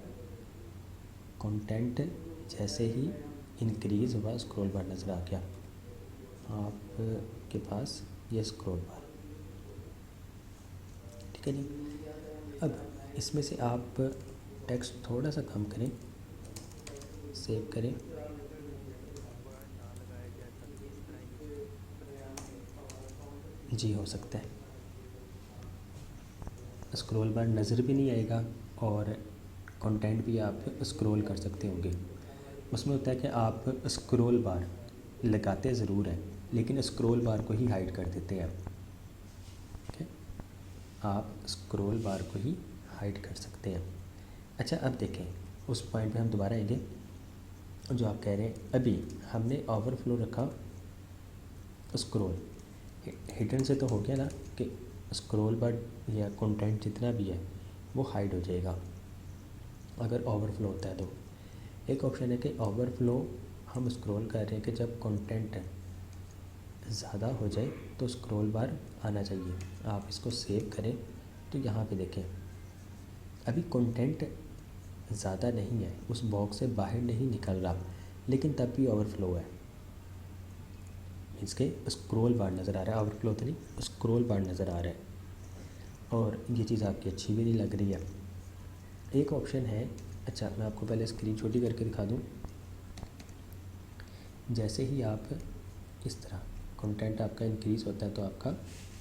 कंटेंट जैसे ही इंक्रीज़ हुआ स्क्रॉल बार नज़र आ गया आपके पास, ये स्क्रॉल बार, ठीक है जी। अब इसमें से आप टेक्स्ट थोड़ा सा कम करें, सेव करें। जी हो सकता है, स्क्रॉल बार नज़र भी नहीं आएगा और कंटेंट भी आप स्क्रॉल कर सकते होंगे। उसमें होता है कि आप स्क्रॉल बार लगाते ज़रूर हैं लेकिन स्क्रॉल बार को ही हाइड कर देते हैं, ठीक है। आप स्क्रॉल बार को ही हाइड कर सकते हैं। अच्छा अब देखें, उस पॉइंट पे हम दोबारा आएंगे जो आप कह रहे हैं। अभी हमने ओवरफ्लो रखा स्क्रॉल, हिडन से तो हो गया ना कि स्क्रॉल बार या कंटेंट जितना भी है वो हाइड हो जाएगा अगर ओवरफ्लो होता है। तो एक ऑप्शन है कि ओवरफ्लो हम स्क्रॉल कर रहे हैं कि जब कंटेंट ज़्यादा हो जाए तो स्क्रॉल बार आना चाहिए। आप इसको सेव करें तो यहाँ पे देखें अभी कंटेंट ज़्यादा नहीं है, उस बॉक्स से बाहर नहीं निकल रहा, लेकिन तब भी ओवरफ्लो है। इसके स्क्रॉल बार नज़र आ रहा है, ओवरफ्लो तो नहीं, स्क्रॉल बार नज़र आ रहा है और ये चीज़ आपकी अच्छी भी नहीं लग रही है। एक ऑप्शन है, अच्छा मैं आपको पहले स्क्रीन छोटी करके दिखा दूँ। जैसे ही आप इस तरह कंटेंट आपका इंक्रीज़ होता है तो आपका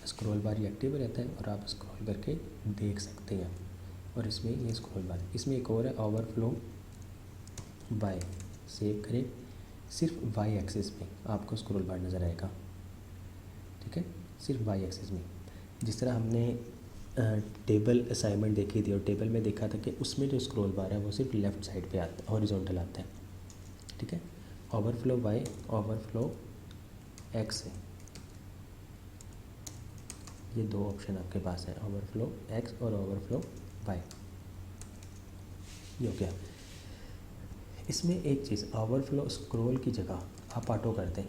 स्क्रॉल बार एक्टिव रहता है और आप स्क्रॉल करके देख सकते हैं। और इसमें ये स्क्रॉल बार, इसमें एक और है ओवरफ्लो बाय, सेव करें। सिर्फ वाई एक्सिस में आपको स्क्रॉल बार नज़र आएगा, ठीक है, सिर्फ वाई एक्सिस में। जिस तरह हमने टेबल असाइनमेंट देखी थी और टेबल में देखा था कि उसमें जो स्क्रॉल बार है वो सिर्फ लेफ़्ट साइड पे आता है, हॉरिजॉन्टल आता है, ठीक है। ओवरफ्लो वाई, ओवरफ्लो एक्स है, ये दो ऑप्शन आपके पास है, ओवरफ्लो एक्स और ओवरफ्लो वाई। ये हो गया। इसमें एक चीज़, ओवरफ्लो स्क्रॉल की जगह आप ऑटो कर दें,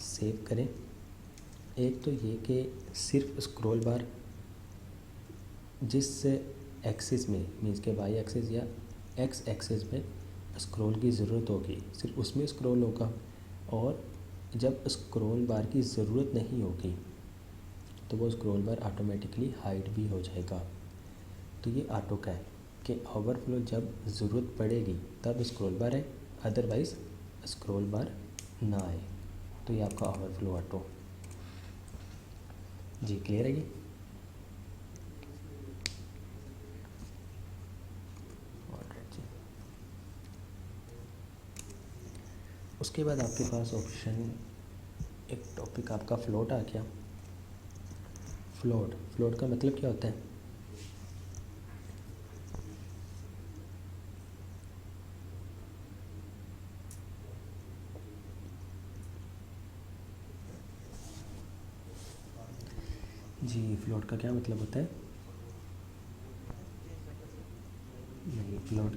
सेव करें। एक तो ये कि सिर्फ स्क्रॉल बार जिस एक्सिस में, मीन्स के वाई एक्सिस या एक्स एक्सिस में स्क्रॉल की ज़रूरत होगी सिर्फ उसमें स्क्रॉल होगा, और जब स्क्रॉल बार की ज़रूरत नहीं होगी तो वो स्क्रॉल बार ऑटोमेटिकली हाइड भी हो जाएगा। तो ये ऑटो का है कि ओवरफ्लो जब ज़रूरत पड़ेगी तब स्क्रॉल बार है, अदरवाइज़ स्क्रॉल बार ना आए। तो ये आपका ओवरफ्लो ऑटो। जी क्लियर है ये। ऑलराइट जी। उसके बाद आपके पास ऑप्शन, एक टॉपिक आपका फ्लोट आ गया। फ्लोट, फ्लोट का मतलब क्या होता है? जी फ्लोट का क्या मतलब होता है? नहीं, फ्लोट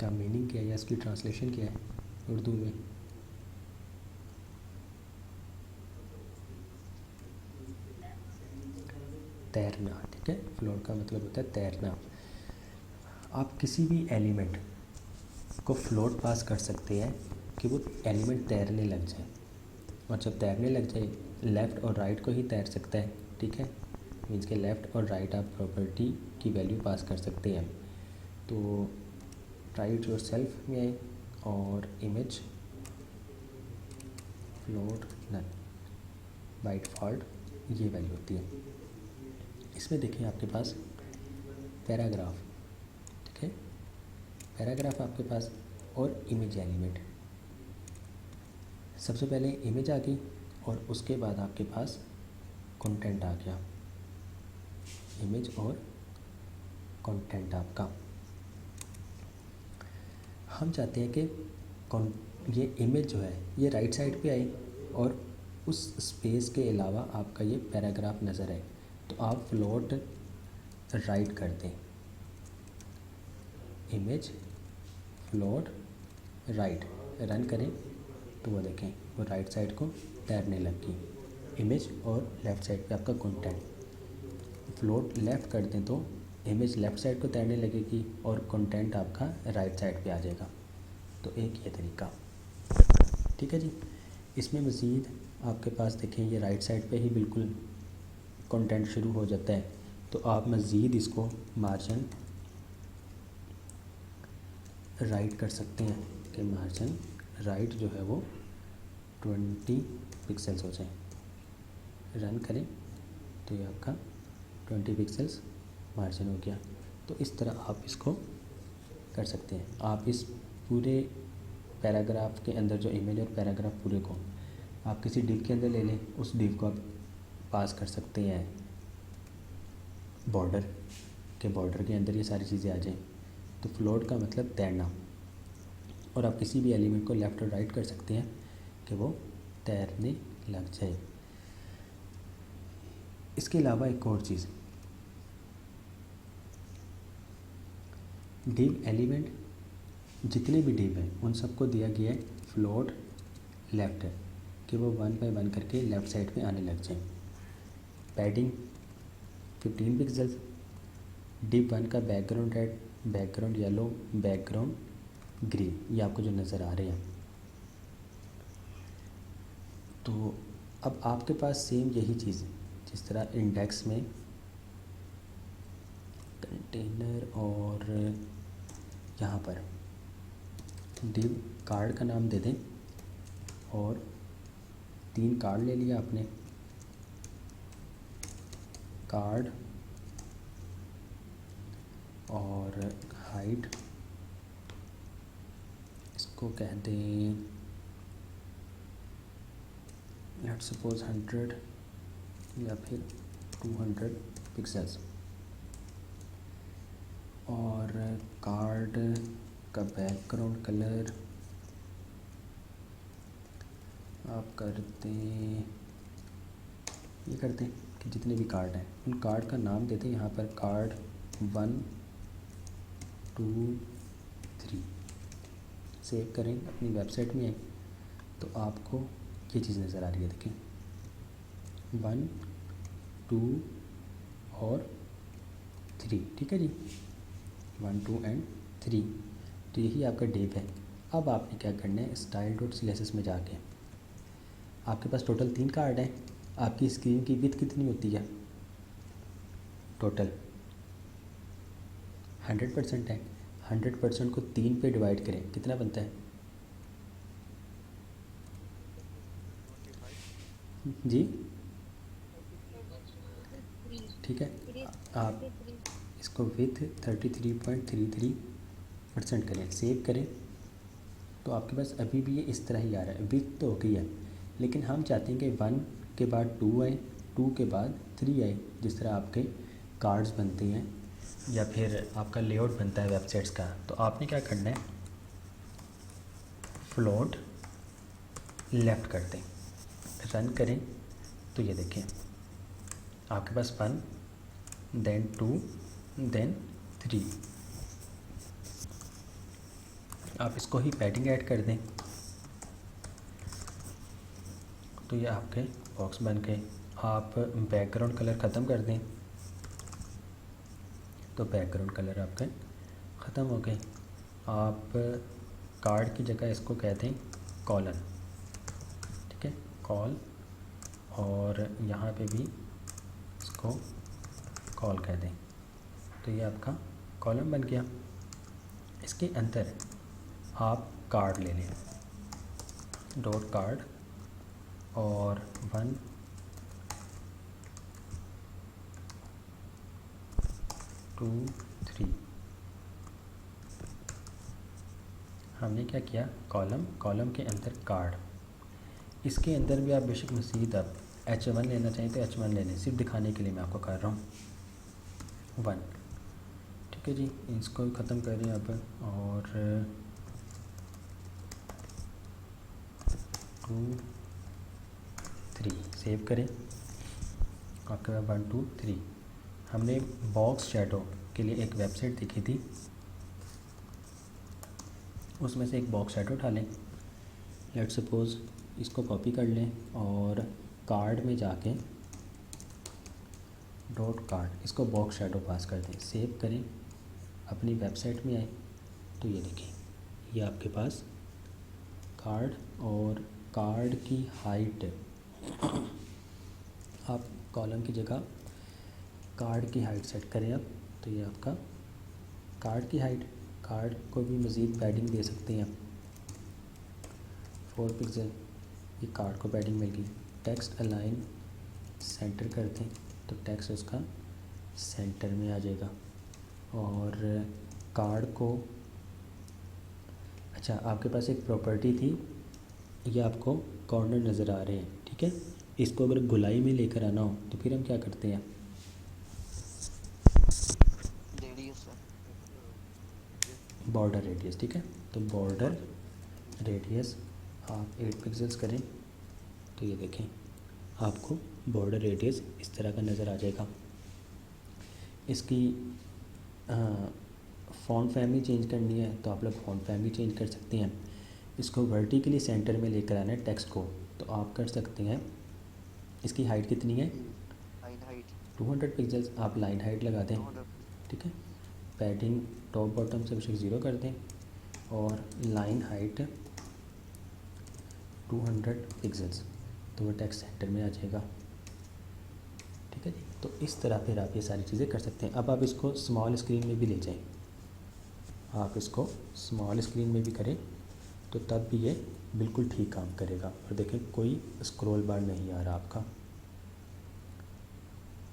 का मीनिंग क्या है या इसकी ट्रांसलेशन क्या है उर्दू में? तैरना, ठीक है। फ्लोट का मतलब होता है तैरना। आप किसी भी एलिमेंट को फ्लोट पास कर सकते हैं कि वो एलिमेंट तैरने लग जाए, और जब तैरने लग जाए लेफ़्ट और राइट को ही तैर सकता है, ठीक है। मीन्स के लेफ़्ट और राइट आप प्रॉपर्टी की वैल्यू पास कर सकते हैं। तो राइट योर सेल्फ में आए और image float none by default ये वैल्यू होती है। इसमें देखिए आपके पास पैराग्राफ, ठीक है, पैराग्राफ आपके पास और इमेज एलिमेंट। सबसे पहले इमेज आ गई और उसके बाद आपके पास कंटेंट आ गया, इमेज और कंटेंट आपका। हम चाहते हैं कि ये इमेज जो है ये राइट साइड पे आए और उस स्पेस के अलावा आपका ये पैराग्राफ नज़र आए, तो आप फ्लोट राइट कर दें, इमेज फ्लोट राइट रन करें तो वो देखें वो राइट साइड को तैरने लग गई इमेज और लेफ़्ट साइड पे आपका कंटेंट। फ्लोट लेफ़्ट कर दें तो इमेज लेफ़्ट साइड को तैरने लगेगी और कंटेंट आपका राइट साइड पे आ जाएगा। तो एक ये तरीका, ठीक है जी। इसमें मज़ीद आपके पास देखें ये राइट साइड पे ही बिल्कुल कंटेंट शुरू हो जाता है, तो आप मज़ीद इसको मार्जिन राइट कर सकते हैं कि मार्जिन राइट जो है वो 20 पिक्सल्स हो जाए। रन करें तो ये आपका 20 पिक्सल्स मार्जिन हो गया। तो इस तरह आप इसको कर सकते हैं। आप इस पूरे पैराग्राफ के अंदर जो इमेज और पैराग्राफ पूरे को आप किसी डिव के अंदर ले लें, उस डिव को आप पास कर सकते हैं बॉर्डर के अंदर ये सारी चीज़ें आ जाएं। तो फ्लोट का मतलब तैरना, और आप किसी भी एलिमेंट को लेफ़्ट और राइट कर सकते हैं कि वो तैरने लग जाए। इसके अलावा एक और चीज़, डिव एलिमेंट जितने भी डिव हैं उन सबको दिया गया है फ्लोट लेफ़्ट है कि वो 1 बाय 1 करके लेफ़्ट साइड पे आने लग जाए। पैडिंग 15 पिक्सल्स, डिव 1 का background red, background yellow, background green, ये आपको जो नज़र आ रहे हैं। तो अब आपके पास सेम यही चीज़ है जिस तरह इंडेक्स में कंटेनर और यहाँ पर डिव कार्ड का नाम दे दें और 3 कार्ड ले लिया आपने, कार्ड और हाइट इसको कह दें लेट्स सपोज 100 या फिर 200 पिक्सल्स, और कार्ड का बैकग्राउंड कलर आप करते ये करते हैं कि जितने भी कार्ड हैं उन कार्ड का नाम देते हैं यहाँ पर कार्ड 1 2 3। सेव करें अपनी वेबसाइट में तो आपको ये चीज़ नज़र आ रही है, देखें 1 2 और 3, ठीक है जी, 1 2 एंड 3। तो यही आपका डिव है। अब आपने क्या करना है, style.css में जाके आपके पास टोटल 3 कार्ड हैं। आपकी स्क्रीन की विड्थ कितनी होती है टोटल? 100% है। 100% को 3 पे डिवाइड करें, कितना बनता है 45। जी? ठीक है, आप इसको विथ 33.33% करें, सेव करें। तो आपके पास अभी भी ये इस तरह ही आ रहा है, विथ तो हो गई है, लेकिन हम चाहते हैं कि 1 के बाद 2 आए, 2 के बाद 3 आए, जिस तरह आपके कार्ड्स बनते हैं या फिर आपका लेआउट बनता है वेबसाइट्स का। तो आपने क्या करना है, फ्लोट लेफ़्ट कर दें, रन करें तो ये देखें आपके पास 1 देन 2 देन 3। आप इसको ही पैडिंग ऐड कर दें तो ये आपके बॉक्स बन गए। आप बैकग्राउंड कलर ख़त्म कर दें तो बैकग्राउंड कलर आपके ख़त्म हो गए। आप कार्ड की जगह इसको कहते हैं कॉलन, ठीक है, कॉल, और यहाँ पे भी इसको कॉल कह दें तो ये आपका कॉलम बन गया। इसके अंदर आप कार्ड ले लें, डॉट कार्ड, और 1 2 3। हमने क्या किया, कॉलम के अंदर कार्ड। इसके अंदर भी आप बेशक मज़ीद आप H1 लेना चाहें तो H1 ले लें, सिर्फ दिखाने के लिए मैं आपको कर रहा हूँ 1, ठीक है जी। इसको ख़त्म करें अब, और 2 3 सेव करें। आपके पास 1 2 3। हमने बॉक्स शैडो के लिए एक वेबसाइट देखी थी, उसमें से एक बॉक्स शैडो उठा लें। लेट सपोज़ इसको कॉपी कर लें और कार्ड में जाके डॉट कार्ड इसको बॉक्स शैडो पास कर दें, सेव करें, अपनी वेबसाइट में आए तो ये देखें ये आपके पास कार्ड और कार्ड की हाइट आप कॉलम की जगह कार्ड की हाइट सेट करें अब, तो ये आपका कार्ड की हाइट। कार्ड को भी मज़ीद पैडिंग दे सकते हैं आप, 4 पिक्सल, ये कार्ड को पैडिंग मिल गई। टेक्स्ट अलाइन सेंटर कर दें तो टेक्स्ट उसका सेंटर में आ जाएगा। और कार्ड को, अच्छा आपके पास एक प्रॉपर्टी थी, ये आपको कॉर्नर नज़र आ रहे हैं, ठीक है। इसको अगर गुलाई में लेकर आना हो तो फिर हम क्या करते हैं, रेडियस सर, बॉर्डर रेडियस, ठीक है। तो बॉर्डर रेडियस आप 8 पिक्सल्स करें तो ये देखें आपको बॉर्डर रेडियस इस तरह का नज़र आ जाएगा। इसकी फ़ॉन्ट फैमिली चेंज करनी है तो आप लोग फ़ॉन्ट फैमिली चेंज कर सकते हैं। इसको वर्टिकली सेंटर में लेकर आना है टेक्स्ट को, तो आप कर सकते हैं। इसकी हाइट कितनी है, लाइन हाइट 200 पिक्सल्स, आप लाइन हाइट लगा दें, 200 ठीक है। पैडिंग टॉप बॉटम से बेशक 0 कर दें और लाइन हाइट 200 पिक्सल्स, तो वो टेक्स्ट सेंटर में आ जाएगा, ठीक है जी। तो इस तरह फिर आप ये सारी चीज़ें कर सकते हैं। अब आप इसको स्मॉल स्क्रीन में भी ले जाएं, आप इसको स्मॉल स्क्रीन में भी करें तो तब भी ये बिल्कुल ठीक काम करेगा। और देखें कोई स्क्रॉल बार नहीं आ रहा आपका,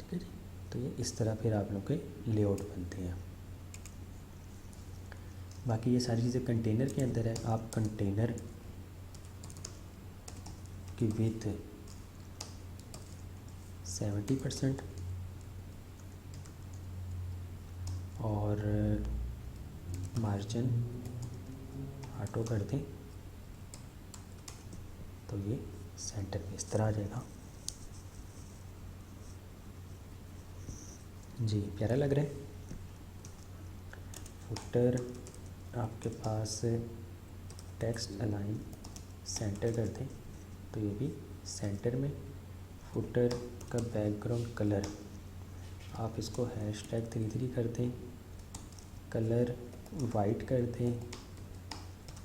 ठीक है जी। तो ये इस तरह फिर आप लोग के लेआउट बनते हैं। बाकी ये सारी चीज़ें कंटेनर के अंदर है। आप कंटेनर की विड्थ 70% और मार्जिन ऑटो कर दें तो ये सेंटर में इस तरह आ जाएगा जी, प्यारा लग रहा है। फुटर आपके पास टेक्स्ट अलाइन सेंटर कर दें तो ये भी सेंटर में। फुटर का बैकग्राउंड कलर आप इसको #33 कर दें, कलर वाइट कर दें,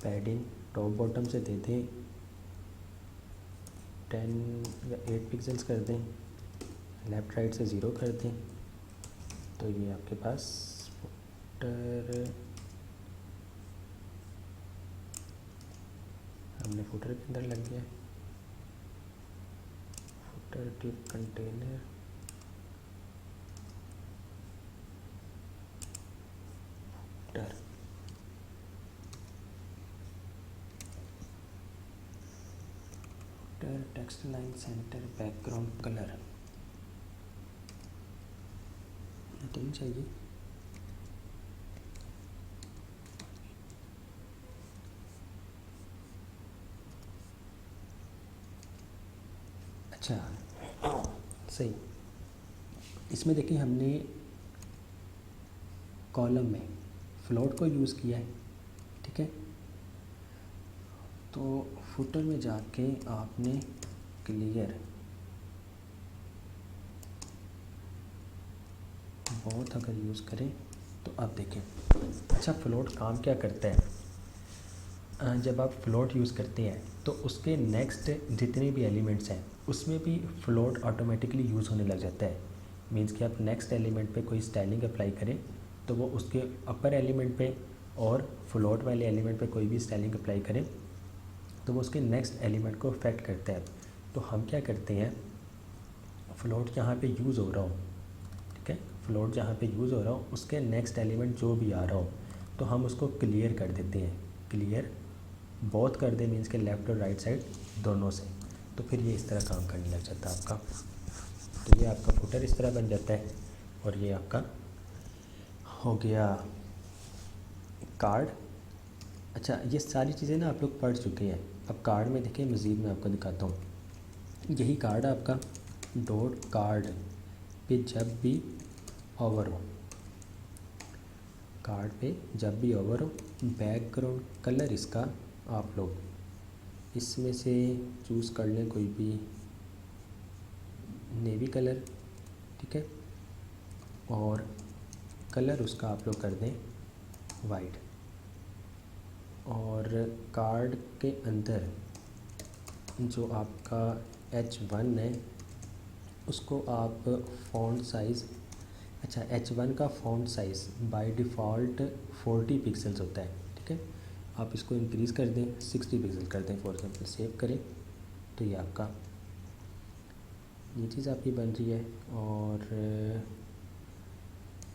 पैडिंग टॉप बॉटम से दे दें 10 या 8 पिक्सल्स कर दें, लेफ़्ट राइट से 0 कर दें, तो ये आपके पास फुटर, हमने फुटर के अंदर लग गया, footer tip container, footer, footer text line centre background colour, तो नहीं चाहिए। अच्छा सही, इसमें देखिए हमने कॉलम में फ्लोट को यूज़ किया है, ठीक है। तो फुटर में जाके आपने क्लियर बहुत अगर यूज़ करें तो आप देखें। अच्छा फ्लोट काम क्या करता है, जब आप फ्लोट यूज़ करते हैं तो उसके नेक्स्ट जितने भी एलिमेंट्स हैं उसमें भी फ्लोट ऑटोमेटिकली यूज़ होने लग जाता है। मींस कि आप नेक्स्ट एलिमेंट पे कोई स्टाइलिंग अप्लाई करें तो वो उसके अपर एलिमेंट पे और फ्लोट वाले एलिमेंट पे कोई भी स्टाइलिंग अप्लाई करें तो वो उसके नेक्स्ट एलिमेंट को अफेक्ट करता है। तो हम क्या करते हैं, फ्लोट जहाँ पे यूज़ हो रहा हो, ठीक है, फ्लोट जहाँ पे यूज़ हो रहा हो उसके नेक्स्ट एलिमेंट जो भी आ रहा हो तो हम उसको क्लियर कर देते हैं। क्लियर बोथ कर दे मीन्स के लेफ़्ट और राइट साइड दोनों से, तो फिर ये इस तरह काम करने लग जाता है आपका। तो ये आपका फुटर इस तरह बन जाता है और ये आपका हो गया कार्ड। अच्छा ये सारी चीज़ें ना आप लोग पढ़ चुके हैं। अब कार्ड में देखिए मज़ीद मैं आपको दिखाता हूँ, यही कार्ड है आपका। डॉट कार्ड पे जब भी ओवर हो, कार्ड पे जब भी ओवर हो, बैकग्राउंड कलर इसका आप लोग इसमें से चूज़ कर लें कोई भी नेवी कलर, ठीक है, और कलर उसका आप लोग कर दें वाइट। और कार्ड के अंदर जो आपका H1 है उसको आप फ़ॉन्ट साइज़, अच्छा H1 का font size by default 40 pixels होता है, ठीक है, आप इसको इंक्रीज़ कर दें 60 पिक्सल कर दें फॉर एग्जांपल, सेव करें तो ये आपका ये चीज़ आपकी बन रही है। और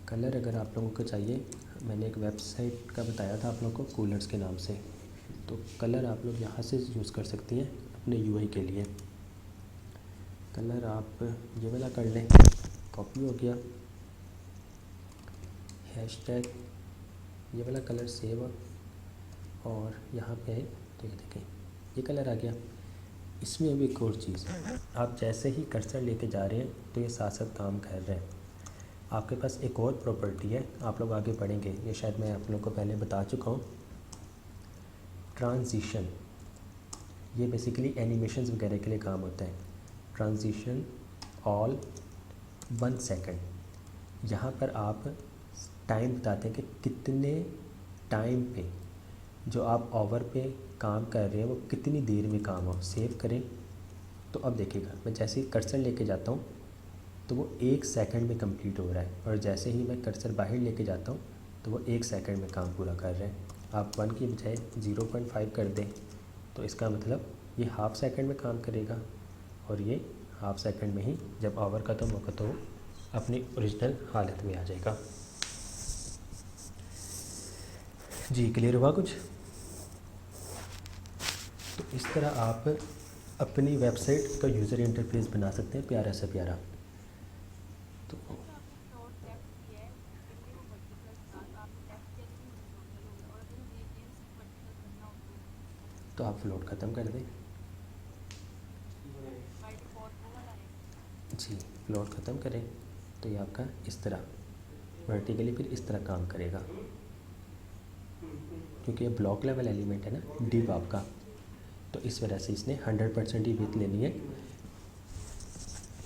कलर अगर आप लोगों को चाहिए, मैंने एक वेबसाइट का बताया था आप लोगों को कूलर्स के नाम से, तो कलर आप लोग यहाँ से यूज़ कर सकती हैं अपने यूआई के लिए। कलर आप ये वाला कर लें, कॉपी हो गया, हैशटैग ये वाला कलर सेव, और यहाँ पे आए तो ये देखें ये कलर आ गया। इसमें अभी एक और चीज़ है, आप जैसे ही कर्सर लेके जा रहे हैं तो ये साथ साथ काम कर रहे हैं। आपके पास एक और प्रॉपर्टी है, आप लोग आगे पढ़ेंगे, ये शायद मैं आप लोगों को पहले बता चुका हूँ, ट्रांजिशन। ये बेसिकली एनिमेशंस वगैरह के लिए काम होता है। ट्रांजिशन ऑल 1 सेकंड, यहाँ पर आप टाइम बताते हैं कि कितने टाइम पे जो आप ओवर पे काम कर रहे हैं वो कितनी देर में काम हो। सेव करें तो अब देखिएगा, मैं जैसे ही कर्सर लेके जाता हूँ तो वो 1 सेकंड में कंप्लीट हो रहा है, और जैसे ही मैं कर्सर बाहर लेके जाता हूँ तो वो 1 सेकंड में काम पूरा कर रहे हैं। आप 1 की बजाय 0.5 कर दें तो इसका मतलब ये हाफ़ सेकंड में काम करेगा, और ये हाफ़ सेकंड में ही जब ओवर ख़त्म होगा तो अपनी ओरिजिनल हालत में आ जाएगा। जी क्लियर हुआ कुछ? तो इस तरह आप अपनी वेबसाइट का यूज़र इंटरफेस बना सकते हैं प्यारा सा प्यारा। तो आप फ्लोट ख़त्म कर दें जी, फ्लोट ख़त्म करें तो ये आपका इस तरह वर्टिकली फिर इस तरह काम करेगा, क्योंकि ये ब्लॉक लेवल एलिमेंट है ना डिव आपका, तो इस वजह से इसने 100% ही विड्थ लेनी है।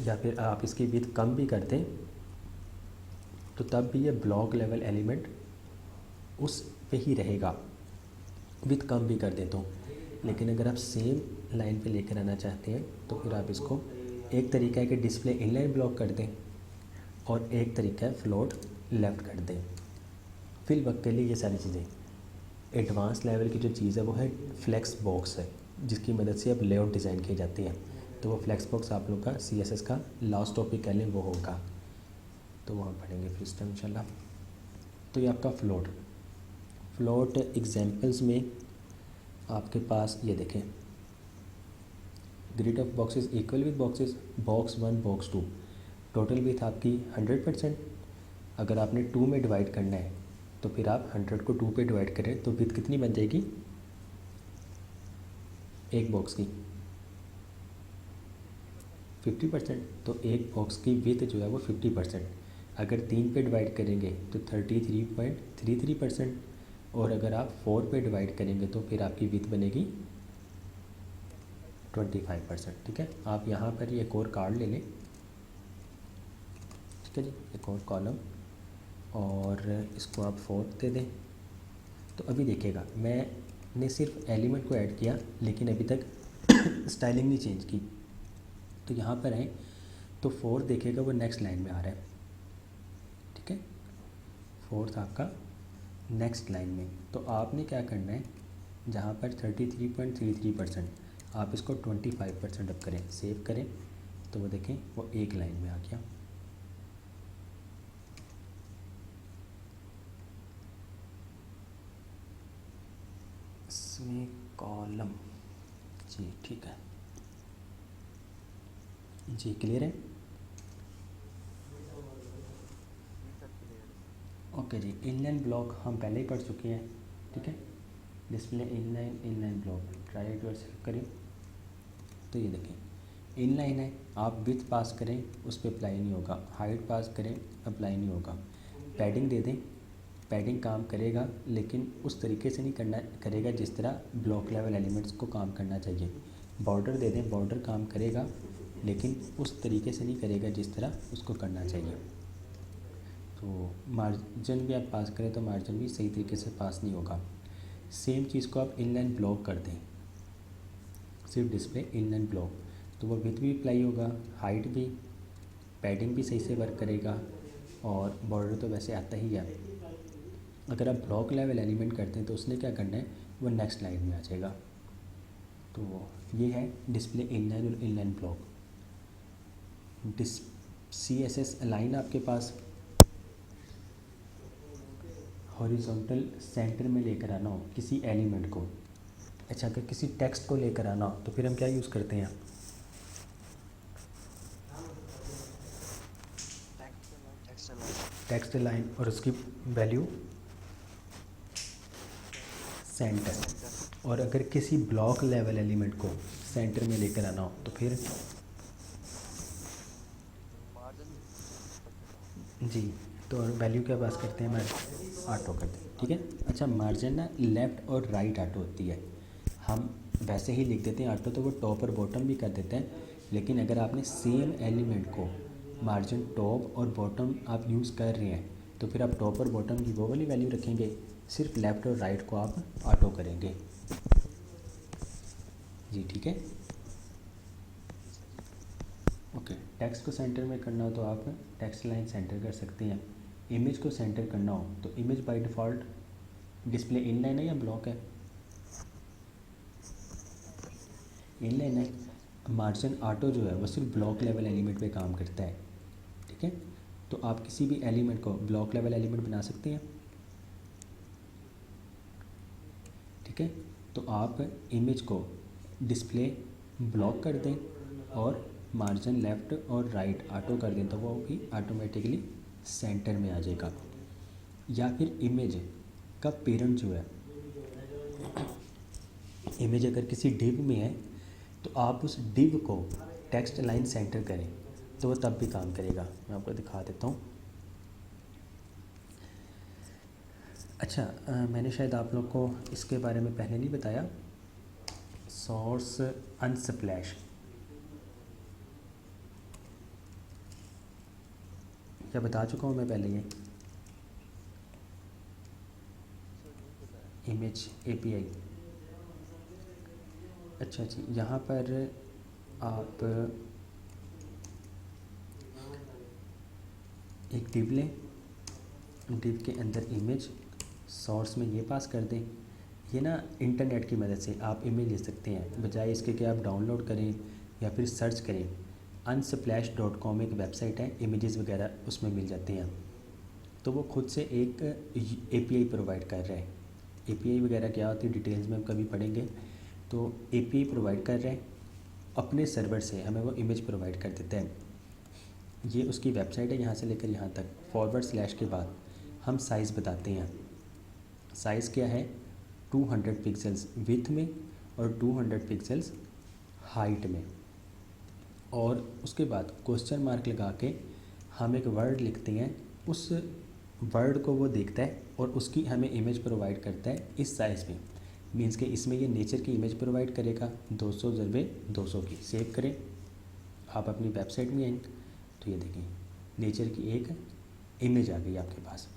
या फिर आप इसकी विड्थ कम भी कर दें तो तब भी ये ब्लॉक लेवल एलिमेंट उस पे ही रहेगा, विड्थ कम भी कर दें तो। लेकिन अगर आप सेम लाइन पे लेकर आना चाहते हैं तो फिर आप इसको, एक तरीका है कि डिस्प्ले इनलाइन ब्लॉक कर दें, और एक तरीका है फ्लोट लेफ़्ट कर दें। फिल वक्त के लिए ये सारी चीज़ें, एडवांस लेवल की जो चीज़ है वो है फ्लेक्स बॉक्स है, जिसकी मदद से अब लेआउट डिज़ाइन की जाती है। तो वो फ्लेक्स बॉक्स आप लोग का CSS का लास्ट टॉपिक कह लें वो होगा, तो वहाँ पढ़ेंगे फिर इस टाइम इंशाल्लाह। तो ये आपका फ्लोट एग्जांपल्स में आपके पास ये देखें, grid of boxes equal with boxes, box 1 box 2, total with आपकी 100%। अगर आपने 2 में डिवाइड करना है तो फिर आप 100 को 2 पे डिवाइड करें तो विथ कितनी बन जाएगी एक बॉक्स की 50%, तो एक बॉक्स की विथ जो है वो 50%। अगर 3 पे डिवाइड करेंगे तो 33.33%, और अगर आप 4 पे डिवाइड करेंगे तो फिर आपकी विथ बनेगी 25%, ठीक है। आप यहाँ पर एक और कार्ड ले लें, ठीक है जी, एक और कॉलम, और इसको आप 4 दे दें। तो अभी देखिएगा मैंने सिर्फ एलिमेंट को ऐड किया लेकिन अभी तक स्टाइलिंग नहीं चेंज की। तो यहाँ पर आए तो 4 देखिएगा वो नेक्स्ट लाइन में आ रहा है, ठीक है, 4 आपका नेक्स्ट लाइन में। तो आपने क्या करना है, जहाँ पर 33.33% आप इसको 25% अप करें, सेव करें तो वो देखें वो एक लाइन में आ गया। इसमें कॉलम जी ठीक है जी, क्लियर है? ओके जी, इनलाइन ब्लॉक हम पहले ही पढ़ चुके हैं, ठीक है। Display inline block, try it yourself करें तो ये देखें इनलाइन है, आप विथ पास करें उस पर अप्लाई नहीं होगा, हाइट पास करें अप्लाई नहीं होगा, पैडिंग दे दें पैडिंग काम करेगा, लेकिन उस तरीके से नहीं करेगा जिस तरह ब्लॉक लेवल एलिमेंट्स को काम करना चाहिए। बॉर्डर दे दें, बॉर्डर काम करेगा, लेकिन उस तरीके से नहीं करेगा जिस तरह उसको करना चाहिए। तो मार्जिन भी आप पास करें तो मार्जिन भी सही तरीके से पास नहीं होगा। सेम चीज़ को आप इनलाइन ब्लॉक कर दें, सिर्फ डिस्प्ले इनलाइन ब्लॉक, तो वो विड्थ भी अप्लाई होगा, हाइट भी, पैडिंग भी सही से वर्क करेगा, और बॉर्डर तो वैसे आता ही है। अगर आप ब्लॉक लेवल एलिमेंट करते हैं तो उसने क्या करना है, वो नेक्स्ट लाइन में आ जाएगा। तो ये है डिस्प्ले इनलाइन और इनलाइन ब्लॉक। CSS अलाइन आपके पास हॉरिजॉन्टल सेंटर में लेकर आना हो किसी एलिमेंट को। अच्छा, अगर किसी टेक्स्ट को लेकर आना हो तो फिर हम क्या यूज़ करते हैं, टेक्स्ट अलाइन, और उसकी वैल्यू सेंटर। और अगर किसी ब्लॉक लेवल एलिमेंट को सेंटर में लेकर आना हो तो फिर जी, तो वैल्यू क्या पास करते हैं, हमारे ऑटो करते हैं, ठीक है। अच्छा, मार्जिन ना लेफ़्ट और राइट ऑटो होती है, हम वैसे ही लिख देते हैं ऑटो, तो वो टॉप और बॉटम भी कर देते हैं। लेकिन अगर आपने सेम एलिमेंट को मार्जिन टॉप और बॉटम आप यूज़ कर रहे हैं, तो फिर आप टॉप और बॉटम की वो वाली वैल्यू रखेंगे, सिर्फ लेफ़्ट और राइट को आप ऑटो करेंगे। जी ठीक है, ओके। टेक्स्ट को सेंटर में करना हो तो आप टेक्स्ट लाइन सेंटर कर सकते हैं। इमेज को सेंटर करना हो तो image by default display inline है या ब्लॉक है, इनलाइन है। मार्जिन ऑटो जो है वो सिर्फ ब्लॉक लेवल एलिमेंट पे काम करता है, ठीक है। तो आप किसी भी एलिमेंट को ब्लॉक लेवल एलिमेंट बना सकते हैं, ठीक है। तो आप इमेज को डिस्प्ले ब्लॉक कर दें और मार्जिन लेफ़्ट और राइट ऑटो कर दें, तो वो भी ऑटोमेटिकली सेंटर में आ जाएगा। या फिर इमेज का पेरेंट जो है, इमेज अगर किसी डिव में है तो आप उस डिव को टेक्स्ट लाइन सेंटर करें तो वो तब भी काम करेगा। मैं आपको दिखा देता हूँ। अच्छा, मैंने शायद आप लोग को इसके बारे में पहले नहीं बताया, सोर्स अनस्प्लैश, क्या बता चुका हूँ मैं पहले, ये इमेज API। अच्छा जी, यहाँ पर आप एक डिव लें, डिव के अंदर इमेज, सोर्स में ये पास कर दें। ये ना इंटरनेट की मदद से आप इमेज ले सकते हैं, बजाय इसके कि आप डाउनलोड करें या फिर सर्च करें। unsplash.com एक वेबसाइट है, इमेजेस वगैरह उसमें मिल जाते हैं। तो वो खुद से एक API प्रोवाइड कर रहा है। API वगैरह क्या होती है डिटेल्स में हम कभी पढ़ेंगे। तो API प्रोवाइड कर रहे हैं, अपने सर्वर से हमें वो इमेज प्रोवाइड कर देता है। ये उसकी वेबसाइट है, यहाँ से लेकर यहाँ तक / के बाद हम साइज़ बताते हैं। साइज़ क्या है, 200 पिक्सल्स विथ में और 200 पिक्सल्स हाइट में। और उसके बाद क्वेश्चन मार्क लगा के हम एक वर्ड लिखते हैं, उस वर्ड को वो देखता है और उसकी हमें इमेज प्रोवाइड करता है इस साइज़ में। मीन्स के इसमें ये नेचर की इमेज प्रोवाइड करेगा 200 × 200 की। सेव करें, आप अपनी वेबसाइट में आएँ तो ये देखें नेचर की एक इमेज आ गई आपके पास।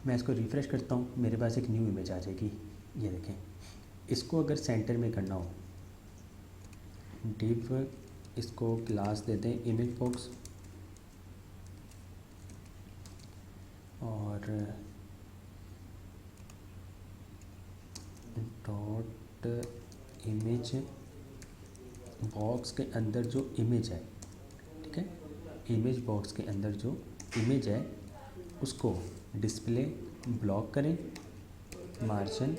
मैं इसको रिफ़्रेश करता हूँ, मेरे पास एक न्यू इमेज आ जाएगी, ये देखें। इसको अगर सेंटर में करना हो, डिव इसको क्लास दे दें इमेज बॉक्स, और डॉट इमेज बॉक्स के अंदर जो इमेज है, ठीक है, इमेज बॉक्स के अंदर जो इमेज है उसको डिस्प्ले ब्लॉक करें, मार्जिन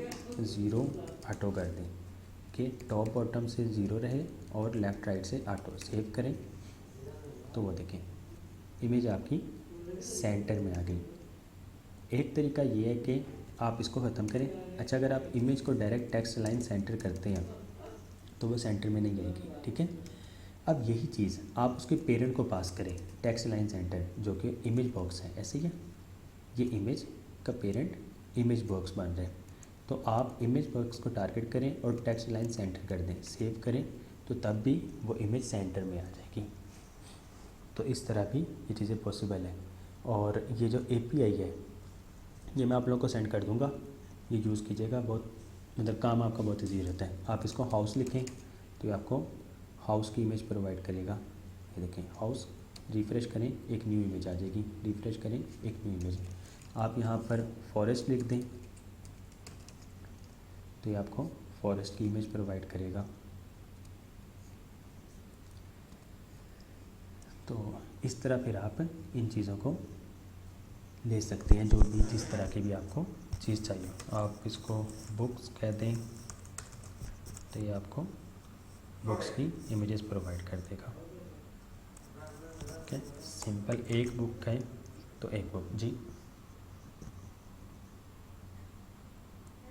0 ऑटो कर दें कि टॉप बॉटम से 0 रहे और लेफ़्ट राइट से ऑटो। सेव करें तो वो देखें इमेज आपकी सेंटर में आ गई। एक तरीका ये है कि आप इसको ख़त्म करें। अच्छा, अगर आप इमेज को डायरेक्ट टेक्स्ट लाइन सेंटर करते हैं तो वो सेंटर में नहीं आएगी, ठीक है। अब यही चीज़ आप उसके पेरेंट को पास करें, टेक्स्ट लाइन सेंटर जो कि इमेज बॉक्स है, ऐसे ही है, ये इमेज का पेरेंट इमेज बॉक्स बन रहा है। तो आप इमेज बॉक्स को टारगेट करें और टेक्स्ट लाइन सेंटर कर दें, सेव करें, तो तब भी वो इमेज सेंटर में आ जाएगी। तो इस तरह भी ये चीज़ें पॉसिबल है। और ये जो API है ये मैं आप लोगों को सेंड कर दूंगा, ये यूज़ कीजिएगा, बहुत मतलब काम आपका बहुत ईजी रहता है। आप इसको हाउस लिखें तो ये आपको हाउस की इमेज प्रोवाइड करेगा। ये देखें हाउस, रिफ़्रेश करें एक न्यू इमेज आ जाएगी, रिफ़्रेश करें एक न्यू इमेज। आप यहाँ पर फॉरेस्ट लिख दें तो ये आपको फॉरेस्ट की इमेज प्रोवाइड करेगा। तो इस तरह फिर आप इन चीज़ों को ले सकते हैं, जो भी जिस तरह की भी आपको चीज़ चाहिए। आप इसको बुक्स कह दें तो ये आपको बुक्स की इमेजेस प्रोवाइड कर देगा। ओके, सिंपल एक बुक है तो एक बुक। जी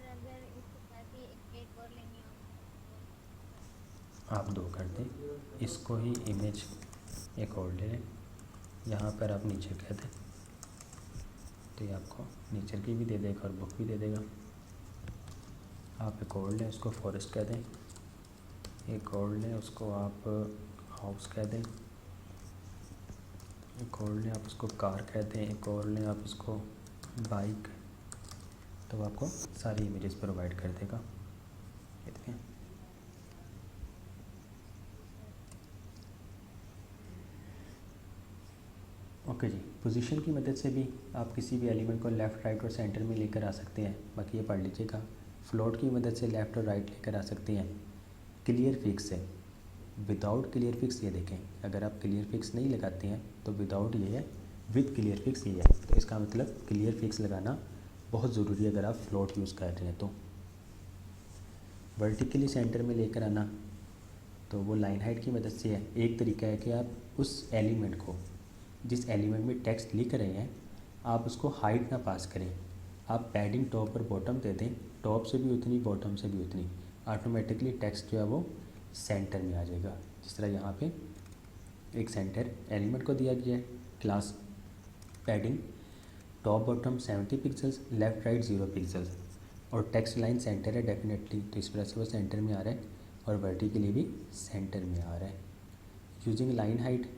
अगर इसके साथ ही एक और लेंगे आप 2 कर दें, इसको ही इमेज एक और ले लें, यहाँ पर आप नीचे कह दें तो ये आपको नेचर की भी दे देगा और बुक भी दे देगा। आप एक और लें, उसको फॉरेस्ट कह दें, एक और लें उसको आप हाउस कह दें, एक और लें आप उसको कार कह दें, एक और लें आप उसको बाइक, तो आपको सारी इमेजेस प्रोवाइड कर देगा। ये देखें, ओके जी। पोजीशन की मदद से भी आप किसी भी एलिमेंट को लेफ़्ट, राइट और सेंटर में लेकर आ सकते हैं। बाकी ये पढ़ लीजिएगा। फ्लोट की मदद से लेफ़्ट और राइट लेकर आ सकते हैं। क्लियर फिक्स है, विदाउट क्लियर फिक्स ये देखें, अगर आप क्लियर फिक्स नहीं लगाते हैं तो विदाउट ये है, विद क्लियर फिक्स ये है। तो इसका मतलब क्लियर फिक्स लगाना बहुत ज़रूरी है अगर आप फ्लोट यूज़ कर रहे हैं। तो वर्टिकली सेंटर में लेकर आना तो वो लाइन हाइट की मदद से है। एक तरीका है कि आप उस एलिमेंट को, जिस एलिमेंट में टेक्स्ट लिख रहे हैं, आप उसको हाइट ना पास करें, आप पैडिंग टॉप और बॉटम दे दें, टॉप से भी उतनी बॉटम से भी उतनी, ऑटोमेटिकली टेक्स्ट जो है वो सेंटर में आ जाएगा। जिस तरह यहाँ पे एक सेंटर एलिमेंट को दिया गया है, class padding top bottom 70 pixels, left right 0 pixels, और टेक्स्ट लाइन सेंटर है डेफिनेटली, तो इस वजह से वो सेंटर में आ रहा है, और वर्टिकली भी सेंटर में आ रहा है। Using line height,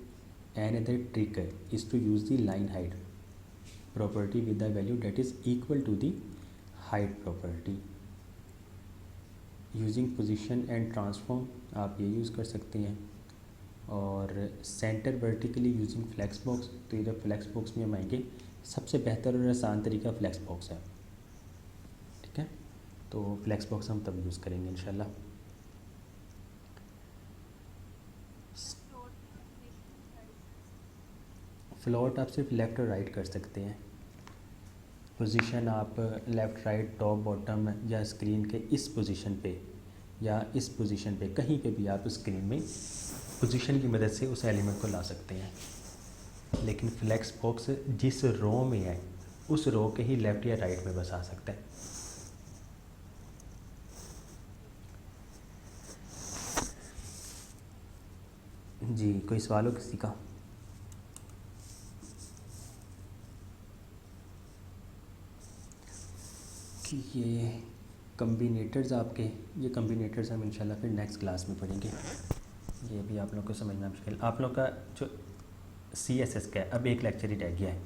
another trick is to use the line height property with the value that is equal to the height property. Using position and transform आप ये यूज़ कर सकते हैं, और centre vertically using flex box, तो इधर flex box में हम आएंगे। सबसे बेहतर और आसान तरीका फ्लैक्स बॉक्स है, ठीक है। तो फ्लैक्स बॉक्स हम तब यूज़ करेंगे इंशाल्लाह। फ्लोट आप सिर्फ लेफ़्ट और राइट कर सकते हैं। पोजीशन आप लेफ़्ट, राइट, टॉप, बॉटम या स्क्रीन के इस पोजीशन पे या इस पोजीशन पे कहीं पे भी आप स्क्रीन में पोजीशन की मदद से उस एलिमेंट को ला सकते हैं। लेकिन फ्लैक्स बॉक्स जिस रो में है उस रो के ही लेफ़्ट या राइट में बस आ सकता है। जी, कोई सवाल हो किसी का? कि ये कम्बिनेटर्स आपके, ये कम्बिनेटर्स हम इंशाल्लाह फिर नेक्स्ट क्लास में पढ़ेंगे। ये भी आप लोग को समझना मुश्किल। आप लोग का जो CSS का है, अब एक लेक्चर ही रह गया है,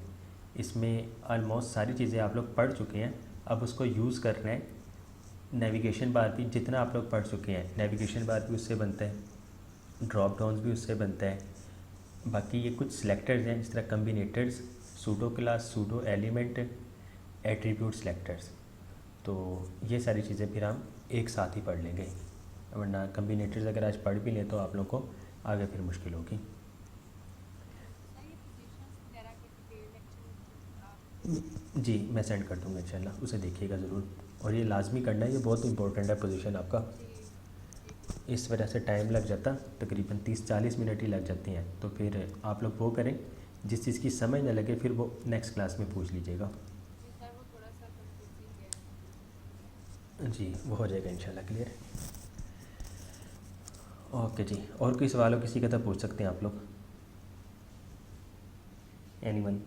इसमें ऑलमोस्ट सारी चीज़ें आप लोग पढ़ चुके हैं। अब उसको यूज़ करना है। नेविगेशन बार भी जितना आप लोग पढ़ चुके हैं, नेविगेशन बार भी उससे बनता है, ड्रॉप डाउन्स भी उससे बनता है। बाकी ये कुछ सिलेक्टर्स हैं, जिस तरह combinators, pseudo class, pseudo element, attribute selectors, तो ये सारी चीज़ें फिर हम एक साथ ही पढ़ लेंगे, वरना कम्बिनेटर्स अगर आज पढ़ भी लें तो आप लोग को आगे फिर मुश्किल होगी। जी, मैं सेंड कर दूँगा इंशाल्लाह, उसे देखिएगा ज़रूर, और ये लाजमी करना है, ये बहुत इंपॉर्टेंट है पोजीशन आपका। इस वजह से टाइम लग जाता, तकरीबन 30-40 मिनट ही लग जाते हैं। तो फिर आप लोग वो करें, जिस चीज़ की समझ न लगे फिर वो नेक्स्ट क्लास में पूछ लीजिएगा। जी, वो हो जाएगा इंशाल्लाह क्लियर। ओके जी, और कोई सवाल हो किसी का तो पूछ सकते हैं आप लोग, एनीवन।